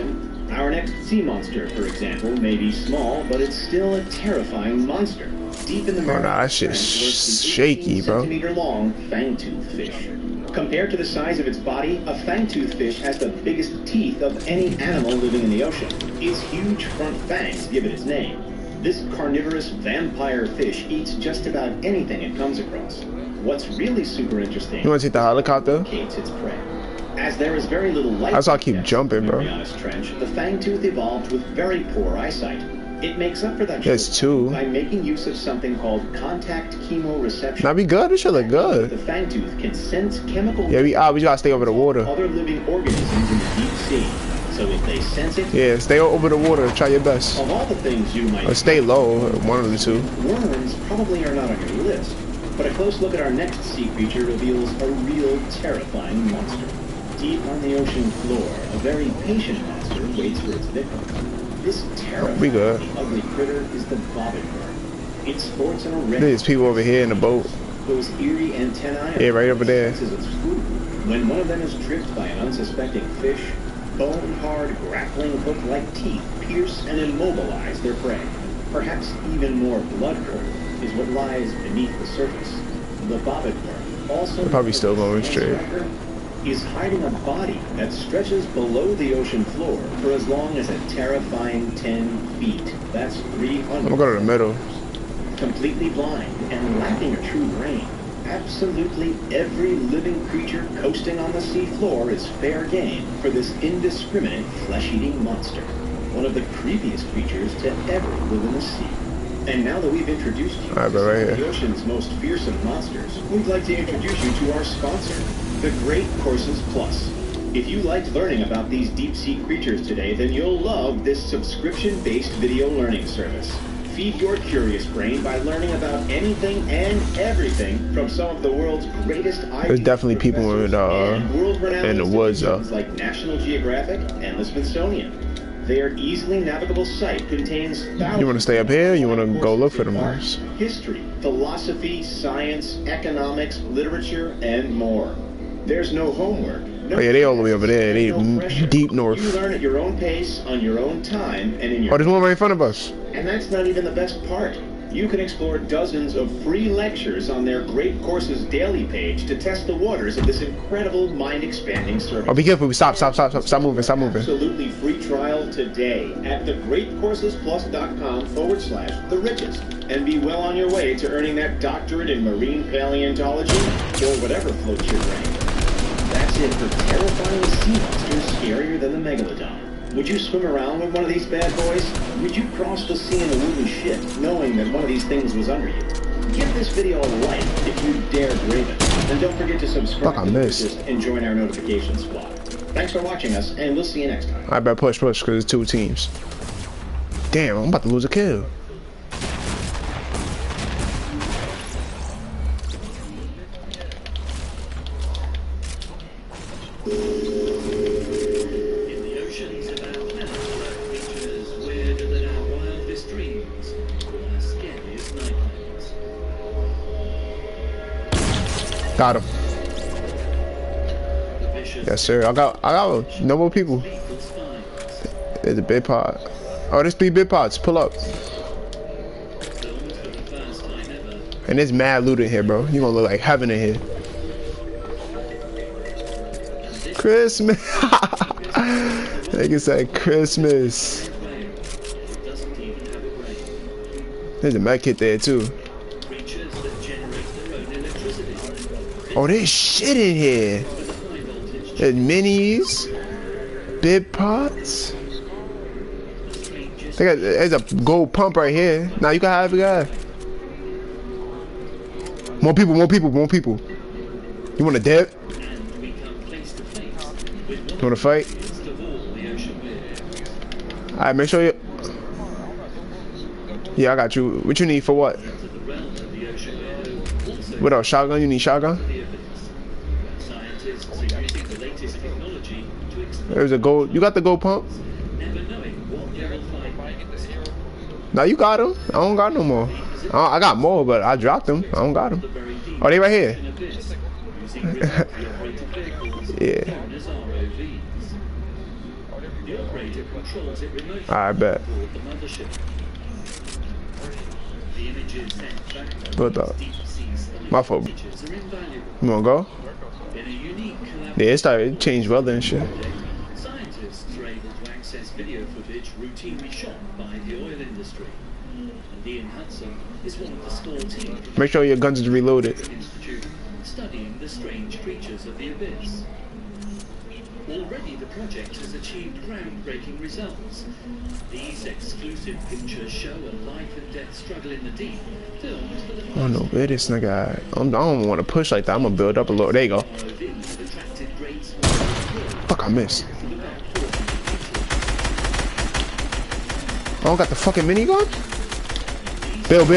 Speaker 7: Our next sea monster, for example, may be small, but it's still a terrifying monster. Deep in the
Speaker 2: Oh, nah, that shit's shaky, bro.
Speaker 7: centimeter-long fangtooth fish. Compared to the size of its body, a fangtooth fish has the biggest teeth of any animal living in the ocean. Its huge front fangs give it its name. This carnivorous vampire fish eats just about anything it comes across. What's really super interesting...
Speaker 2: You wanna take the helicopter?
Speaker 7: ...its prey. As there is very little light...
Speaker 2: That's why I keep jumping, bro.
Speaker 7: Trench, the fangtooth evolved with very poor eyesight. It makes up for that
Speaker 2: There's two.
Speaker 7: by making use of something called contact chemoreception.
Speaker 2: Now be good. This shit look good.
Speaker 7: The fangtooth can sense chemical...
Speaker 2: Yeah, we gotta stay over the water.
Speaker 7: ...other living organisms in the deep sea. So if they sense it...
Speaker 2: Yeah, stay over the water. Try your best.
Speaker 7: Of all the things you might...
Speaker 2: Or stay low. One of the two.
Speaker 7: Worms probably are not on your list. But a close look at our next sea creature reveals a real terrifying monster. Deep on the ocean floor, a very patient monster waits for its victim. This terrifying, ugly critter is the bobbit worm. It sports an erect...
Speaker 2: There's people over here in the boat.
Speaker 7: Those eerie antennae...
Speaker 2: Yeah, right over there.
Speaker 7: ...its food. When one of them is tripped by an unsuspecting fish, bone-hard, grappling hook-like teeth pierce and immobilize their prey. Perhaps even more blood-curdling is what lies beneath the surface. The bobbit worm, also...
Speaker 2: They're probably still going straight.
Speaker 7: ...is hiding a body that stretches below the ocean floor for as long as a terrifying 10 feet. That's 300.
Speaker 2: I'm gonna go to the middle.
Speaker 7: Completely blind and lacking a true brain, absolutely every living creature coasting on the seafloor is fair game for this indiscriminate flesh-eating monster. One of the creepiest creatures to ever live in the sea. And now that we've introduced you to the ocean's most fearsome monsters, we'd like to introduce you to our sponsor, the Great Courses Plus. If you liked learning about these deep-sea creatures today, then you'll love this subscription-based video learning service. Feed your curious brain by learning about anything and everything from some of the world's greatest
Speaker 2: There's definitely people in the woods, though.
Speaker 7: Like National Geographic and the Smithsonian. Their easily navigable site contains thousands.
Speaker 2: You want to stay up here? Or you want to go look for them?
Speaker 7: History, philosophy, science, economics, literature, and more. There's no homework. No
Speaker 2: oh yeah, they all the way over there. They deep north.
Speaker 7: You learn at your own pace, on your own time, and in your...
Speaker 2: Oh, there's one right in front of us.
Speaker 7: And that's not even the best part. You can explore dozens of free lectures on their Great Courses daily page to test the waters of this incredible mind-expanding service.
Speaker 2: Oh, be careful. Stop moving.
Speaker 7: Absolutely free trial today at thegreatcoursesplus.com/the richest. And be well on your way to earning that doctorate in marine paleontology or whatever floats your brain. That's it for terrifying sea monsters scarier than the Megalodon. Would you swim around with one of these bad boys? Would you cross the sea in a wooden ship, knowing that one of these things was under you? Give this video a like if you dare brave it. And don't forget to subscribe to the Richest and join our notification squad. Thanks for watching us, and we'll see you next time.
Speaker 2: I better push, because there's two teams. Damn, I'm about to lose a kill. Got him. Yes, sir. I got no more people. There's a big pot. Oh, there's 3 big pots. Pull up. And there's mad loot in here, bro. You gonna look like heaven in here. Christmas. Nigga said Christmas. There's a med kit there too. Oh, there's shit in here. There's minis, big pots. There's a gold pump right here. Now you can have it, guy. More people, more people, more people. You want to dip? You want to fight? Alright, make sure you... Yeah, I got you. What you need for what? What else? Shotgun? You need shotgun? There's a gold. You got the gold pump? No, you got them. I don't got no more. I got more, but I dropped them. I don't got them. Oh, they right here. Yeah. I bet. What the? My fault. You wanna go? Yeah, it changed weather and shit.
Speaker 8: Scientists are able to access video footage routinely shot by the oil industry. And Ian Hudson is one of the small team.
Speaker 2: Make sure your guns is reloaded.
Speaker 8: Institute studying the strange creatures of the abyss. Already the project has achieved groundbreaking results. These exclusive pictures show a life and death struggle in the deep, filmed for the
Speaker 2: I don't know where this nigga at. I don't want to push like that. I'm gonna build up a little. There you go. Fuck, I missed. I don't got the fucking minigun? Build.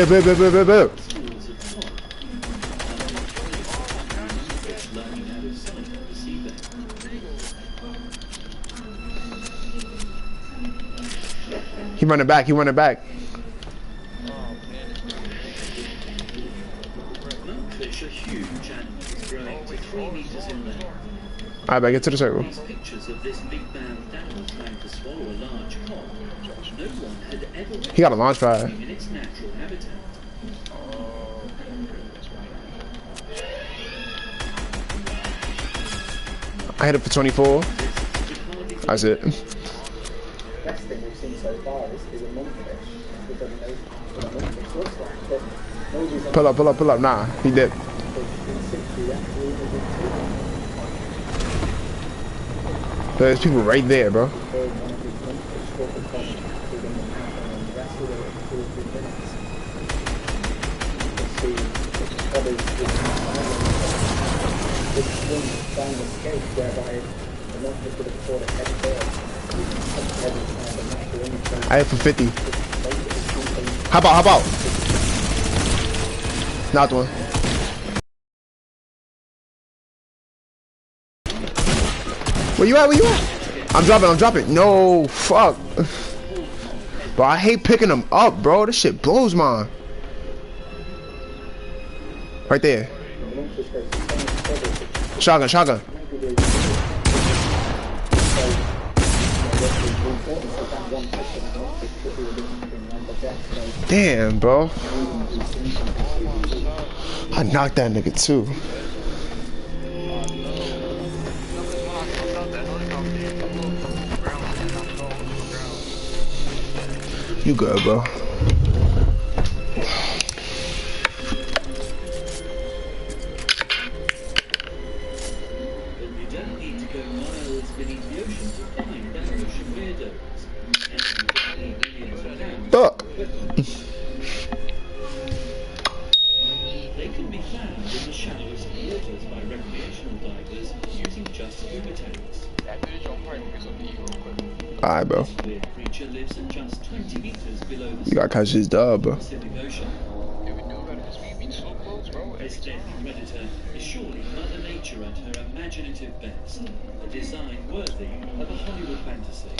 Speaker 2: He running back.
Speaker 8: Monkfish are huge animals growing to 3 meters in length.
Speaker 2: Alright, back get to the circle.
Speaker 8: These pictures of this big-mouthed animal trying to swallow a large cod. No one had ever
Speaker 2: He got a launch pad.
Speaker 8: in its natural habitat.
Speaker 2: I hit it for 24. That's it.
Speaker 3: Best thing we've seen so far is a monkfish. We don't know what a monkfish looks like, but nobody's
Speaker 2: Pull up. Nah, he did.
Speaker 3: in situ actually
Speaker 2: There's people right there, bro.
Speaker 3: one of these monkfish will become within the mouth and then the rest of it in 2 or 3 minutes. You can see the others with one final escape whereby the monkfish would have caught a head first.
Speaker 2: I hit for 50. Hop out. Not one. Where you at? I'm dropping. No, fuck. Bro, I hate picking them up, bro. This shit blows mine. Right there. Shotgun. Damn, bro. I knocked that nigga too. You good, bro. Fuck.
Speaker 8: They can be found in the shallowest waters by recreational divers using just scuba tanks.
Speaker 2: Alright, bro.
Speaker 8: This weird creature lives at just 20 meters below the
Speaker 2: You gotta catch this dub, bro.
Speaker 8: Pacific Ocean. This deadly predator is surely Mother Nature at her imaginative best, a design worthy of a Hollywood fantasy.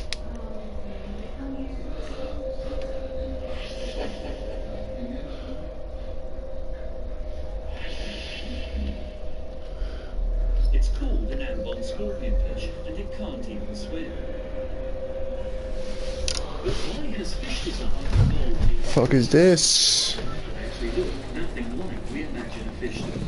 Speaker 8: It's called an ambon scorpionfish, and it can't even swim. But why has fish design evolved in...
Speaker 2: Fuck is this?
Speaker 8: Actually look nothing like we imagine a fish to be.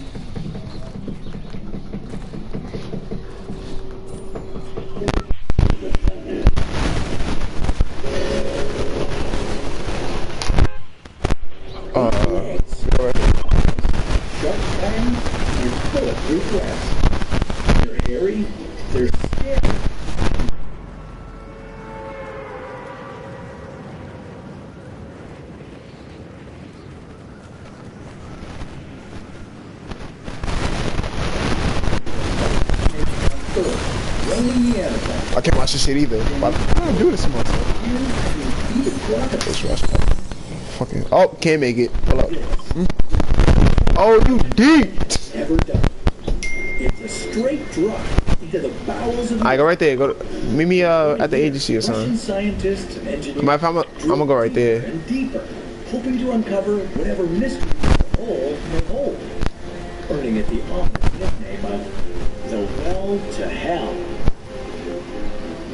Speaker 5: Sharp fangs and bulletproof glass. They're hairy, they're scary. Rolling the animal.
Speaker 2: I can't watch this shit either. I don't do this to myself. Let's rush. Fucking. Oh, can't make it. Hold up. Oh, you deep.
Speaker 5: Ever done. It's a straight drop into the bowels of the
Speaker 2: I go right there. Go. Meet me at the agency or
Speaker 5: Russian
Speaker 2: something.
Speaker 5: scientists and engineers.
Speaker 2: I'm gonna go right there.
Speaker 5: Deeper and deeper, hoping to uncover whatever mystery the hole may hold, earning it the ominous nickname of the Well to Hell.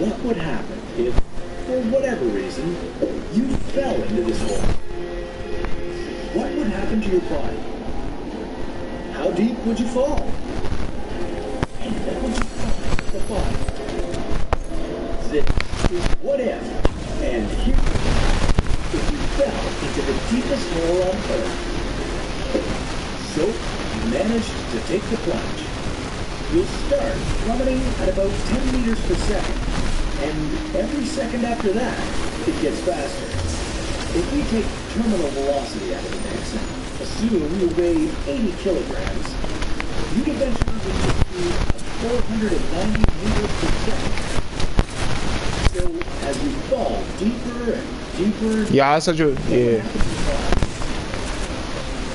Speaker 5: What would happen if, for whatever reason, you fell into this hole? What would happen to your body? How deep would you fall? And what would you find at the bottom? This is What If, and here if you fell into the deepest hole on Earth. So, you managed to take the plunge. You'll start plummeting at about 10 meters per second, and every second after that, it gets faster. If we take terminal velocity out of the mix and assume you weigh 80 kilograms, you'd eventually reach a speed of 490 meters per second. So, as you fall deeper and deeper...
Speaker 2: Yeah, that's such a... Yeah.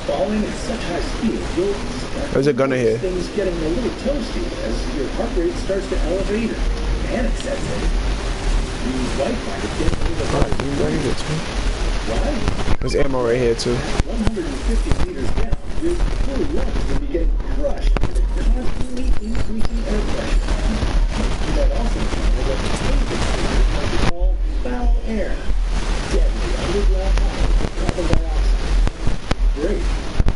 Speaker 5: Falling at such high speed, you'll start
Speaker 2: There's a gunner here.
Speaker 5: things getting a little toasty as your heart rate starts to elevate or panic sets in. You might find it getting a little hard.
Speaker 2: Right here too.
Speaker 5: Why?
Speaker 2: There's ammo right here too.
Speaker 5: 150 meters down, your full lungs will be getting crushed with a constantly increasing air pressure. You might also encounter what the scientists like to call foul air, deadly underground highs of carbon dioxide. Great.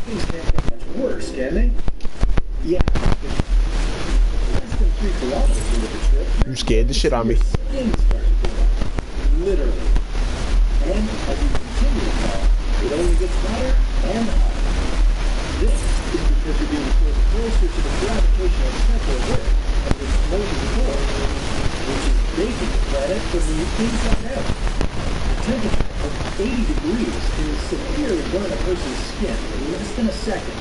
Speaker 5: Things can't get much worse, can they? Yeah. Less than 3 kilometers into the trip,
Speaker 2: You scared the shit out of me.
Speaker 5: your skin starts to go up. Literally. And as you continue to fall, it only gets hotter and hotter. This is because you're being pulled closer to the gravitational center of Earth of this molten core, which is baking the planet from the inside out. A temperature of 80 degrees can severely burn a person's skin in less than a second.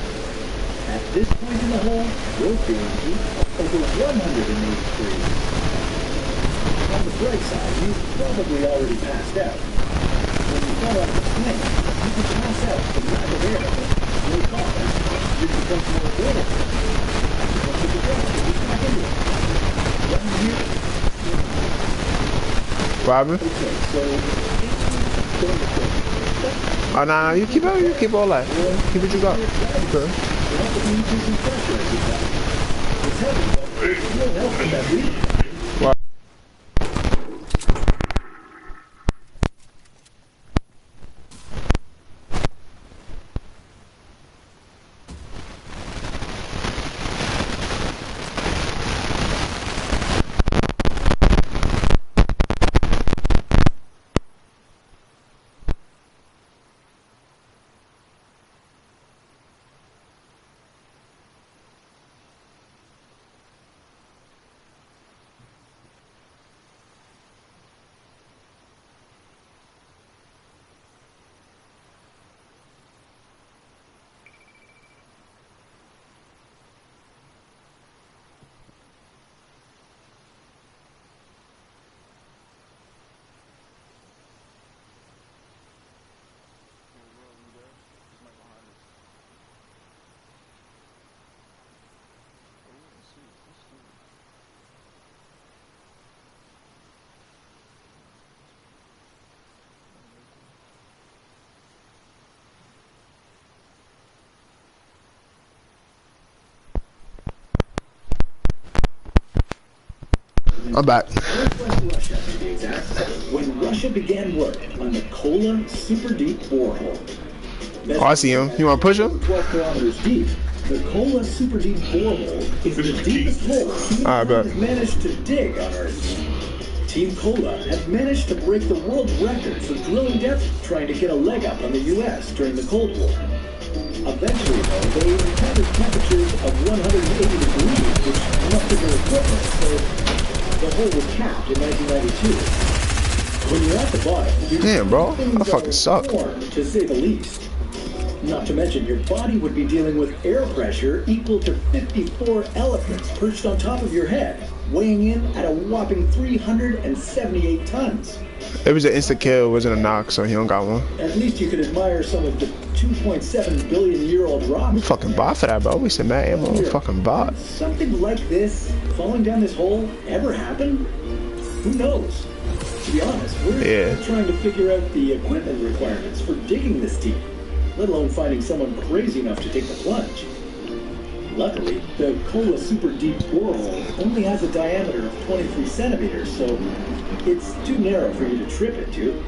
Speaker 5: At this point in the hole, you're feeling heat of over 180 degrees. On the bright side, you've probably already passed out. When you fall out of the plane, you can pass out from lack of air, but when you fall, it becomes more available. Once you get out, you back into it. Down here,
Speaker 2: Robin?
Speaker 5: okay, so going to
Speaker 2: Oh, nah, you keep it. You keep all that. Keep what you got. Okay.
Speaker 5: help with the increasing pressure as you fall. It's heavy, but it will help with that breathing.
Speaker 2: I'm back.
Speaker 5: Northwest Russia, to be exact, when Russia began work on the Kola super deep borehole.
Speaker 2: Oh, I see him. You want to push him?
Speaker 5: 12 kilometers deep. The Kola super deep borehole is the deepest hole humankind has managed to dig on Earth. Team Kola have managed to break the world record for drilling depth, trying to get a leg up on the U.S. during the Cold War. Eventually, though, they encountered temperatures of 180 degrees, which mustered their equipment, so the hole was capped in 1992. When you're at the bottom,
Speaker 2: damn, bro, I fucking suck.
Speaker 5: To say the least. Not to mention, your body would be dealing with air pressure equal to 54 elephants perched on top of your head, weighing in at a whopping 378 tons.
Speaker 2: It was an instant kill, it wasn't a knock, so he don't got one.
Speaker 5: At least you could admire some of the 2.7 billion-year-old rock.
Speaker 2: I'm fucking bot for that, bro. We said mad ammo. I'm fucking bot.
Speaker 5: Something like this, falling down this hole, ever happen? Who knows? To be honest, we're trying to figure out the equipment requirements for digging this deep, let alone finding someone crazy enough to take the plunge. Luckily, the Kola super deep borehole only has a diameter of 23 centimeters, so it's too narrow for you to trip into.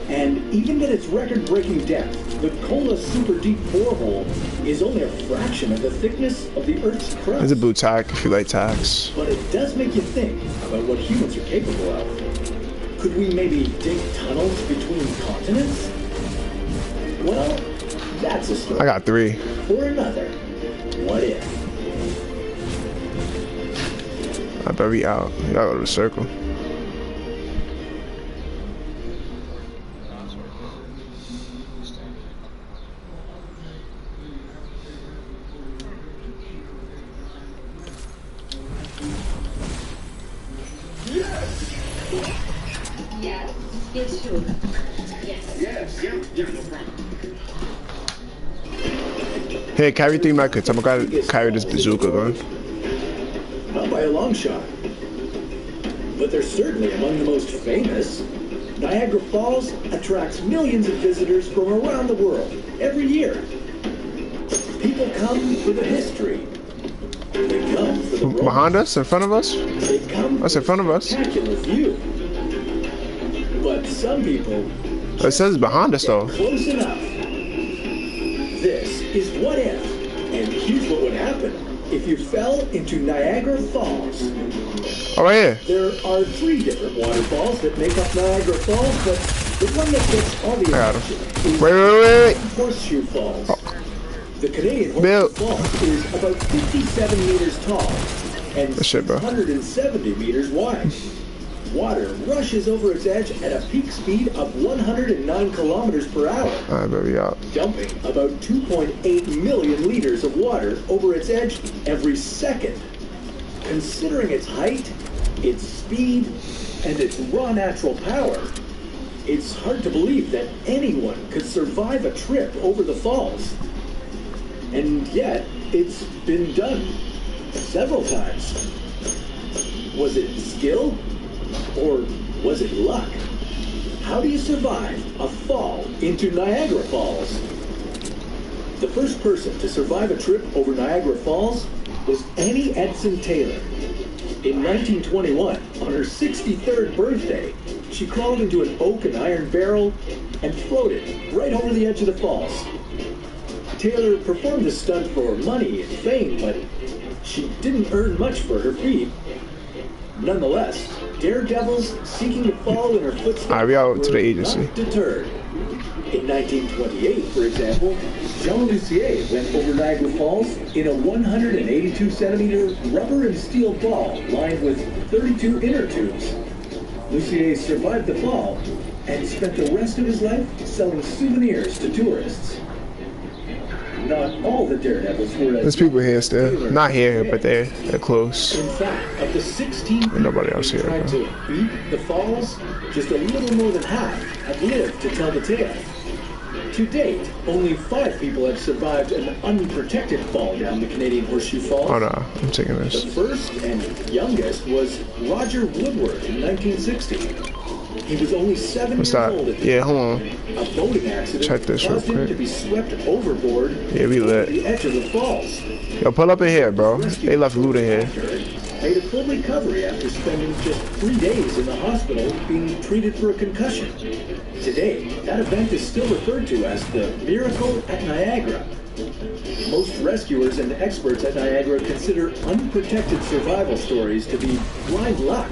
Speaker 5: And even at its record-breaking depth, the Kola super deep borehole is only a fraction of the thickness of the Earth's crust.
Speaker 2: There's a boot tack if you like tacks.
Speaker 5: But it does make you think about what humans are capable of. Could we maybe dig tunnels between continents? Well, that's a story.
Speaker 2: I got 3.
Speaker 5: For another. What if?
Speaker 2: I better be out. You gotta go to the circle.
Speaker 4: Yes, it's true. Yes.
Speaker 1: Yeah, no problem.
Speaker 2: Hey, carry 3 medkits. I'm gonna carry this bazooka gun.
Speaker 5: Not by a long shot. But they're certainly among the most famous. Niagara Falls attracts millions of visitors from around the world every year. People come for the history. They come for the
Speaker 2: behind us? In front of us?
Speaker 5: They come
Speaker 2: That's in front of us.
Speaker 5: spectacular view. But some people
Speaker 2: It says behind us though.
Speaker 5: close enough. This is What If, and here's what would happen if you fell into Niagara Falls.
Speaker 2: Oh, right here.
Speaker 5: There are 3 different waterfalls that make up Niagara Falls, but the one that gets all the attention is
Speaker 2: Wait.
Speaker 5: Horseshoe Falls. The Canadian
Speaker 2: Bill.
Speaker 5: Horseshoe Falls is about 57 meters tall and
Speaker 2: Shit, bro.
Speaker 5: 170 meters wide. Water rushes over its edge at a peak speed of 109 kilometers per hour,
Speaker 2: Alright, baby, out.
Speaker 5: dumping about 2.8 million liters of water over its edge every second. Considering its height, its speed, and its raw natural power, it's hard to believe that anyone could survive a trip over the falls. And yet, it's been done several times. Was it skill? Or was it luck? How do you survive a fall into Niagara Falls? The first person to survive a trip over Niagara Falls was Annie Edson Taylor. In 1921, on her 63rd birthday, she crawled into an oak and iron barrel and floated right over the edge of the falls. Taylor performed this stunt for money and fame, but she didn't earn much for her feat. Nonetheless, daredevils seeking to follow in her footsteps
Speaker 2: Alright, we out to the
Speaker 5: were
Speaker 2: agency.
Speaker 5: not deterred. In 1928, for example, Jean Lussier went over Niagara Falls in a 182-centimeter rubber and steel ball lined with 32 inner tubes. Lussier survived the fall and spent the rest of his life selling souvenirs to tourists. Not all the daredevils were as
Speaker 2: There's people here still. Not here, but they're close.
Speaker 5: In fact, of the 16
Speaker 2: Ain't nobody else here,
Speaker 5: tried
Speaker 2: bro.
Speaker 5: to beat the falls, just a little more than half have lived to tell the tale. To date, only 5 people have survived an unprotected fall down the Canadian Horseshoe Falls.
Speaker 2: Oh no, I'm taking
Speaker 5: The
Speaker 2: this.
Speaker 5: first and youngest was Roger Woodward in 1960. He was only 7
Speaker 2: What's
Speaker 5: years
Speaker 2: that?
Speaker 5: old at the
Speaker 2: Yeah,
Speaker 5: time.
Speaker 2: hold on.
Speaker 5: A boating accident
Speaker 2: Check this real
Speaker 5: caused him
Speaker 2: quick.
Speaker 5: to be swept overboard
Speaker 2: Yeah, we
Speaker 5: to
Speaker 2: lit.
Speaker 5: the edge of the falls.
Speaker 2: Yo, pull up in here, bro. They left loot in here.
Speaker 5: Made a full recovery after spending just 3 days in the hospital being treated for a concussion. Today, that event is still referred to as the Miracle at Niagara. Most rescuers and experts at Niagara consider unprotected survival stories to be blind luck.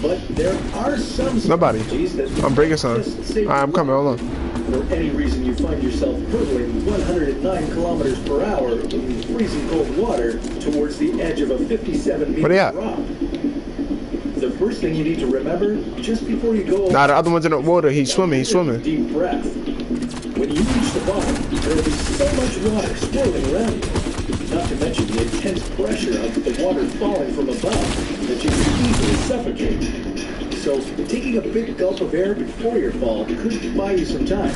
Speaker 5: But there are some
Speaker 2: Nobody.
Speaker 5: strategies that
Speaker 2: I'm breaking some.
Speaker 5: just save
Speaker 2: Alright, I'm coming. Hold on.
Speaker 5: For any reason you find yourself hurtling 109 kilometers per hour in freezing cold water towards the edge of a 57-meter
Speaker 2: Where they at?
Speaker 5: drop. The first thing you need to remember, just before you go
Speaker 2: Nah, the other one's in the water. He's swimming. He's swimming.
Speaker 5: deep breath. When you reach the bottom, there will be so much water swirling around you. Not to mention the intense pressure of the water falling from above that you can easily suffocate. So taking a big gulp of air before your fall could buy you some time.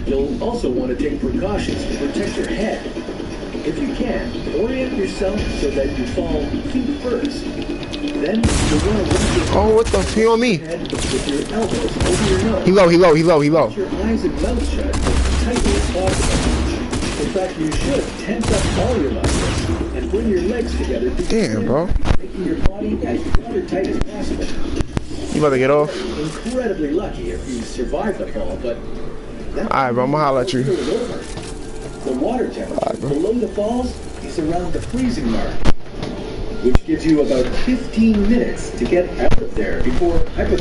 Speaker 5: You'll also want to take precautions to protect your head. If you can, orient yourself so that you fall feet first. Then you'll want to lift your
Speaker 2: Oh, what the? He on me.
Speaker 5: head with your elbows over your nose.
Speaker 2: He low. He low. He low. He low.
Speaker 5: Keep your eyes and mouth shut as tightly as possible. In fact, you should tense up all your muscles and bring your legs together.
Speaker 2: Damn, bro.
Speaker 5: Making your body as watertight as possible.
Speaker 2: You about to get off?
Speaker 5: Incredibly lucky if you survive the fall, but that
Speaker 2: Alright, bro. I'm gonna holler at you.
Speaker 5: is over. The water temperature below the falls is around the freezing mark, which gives you about 15 minutes to get out of there before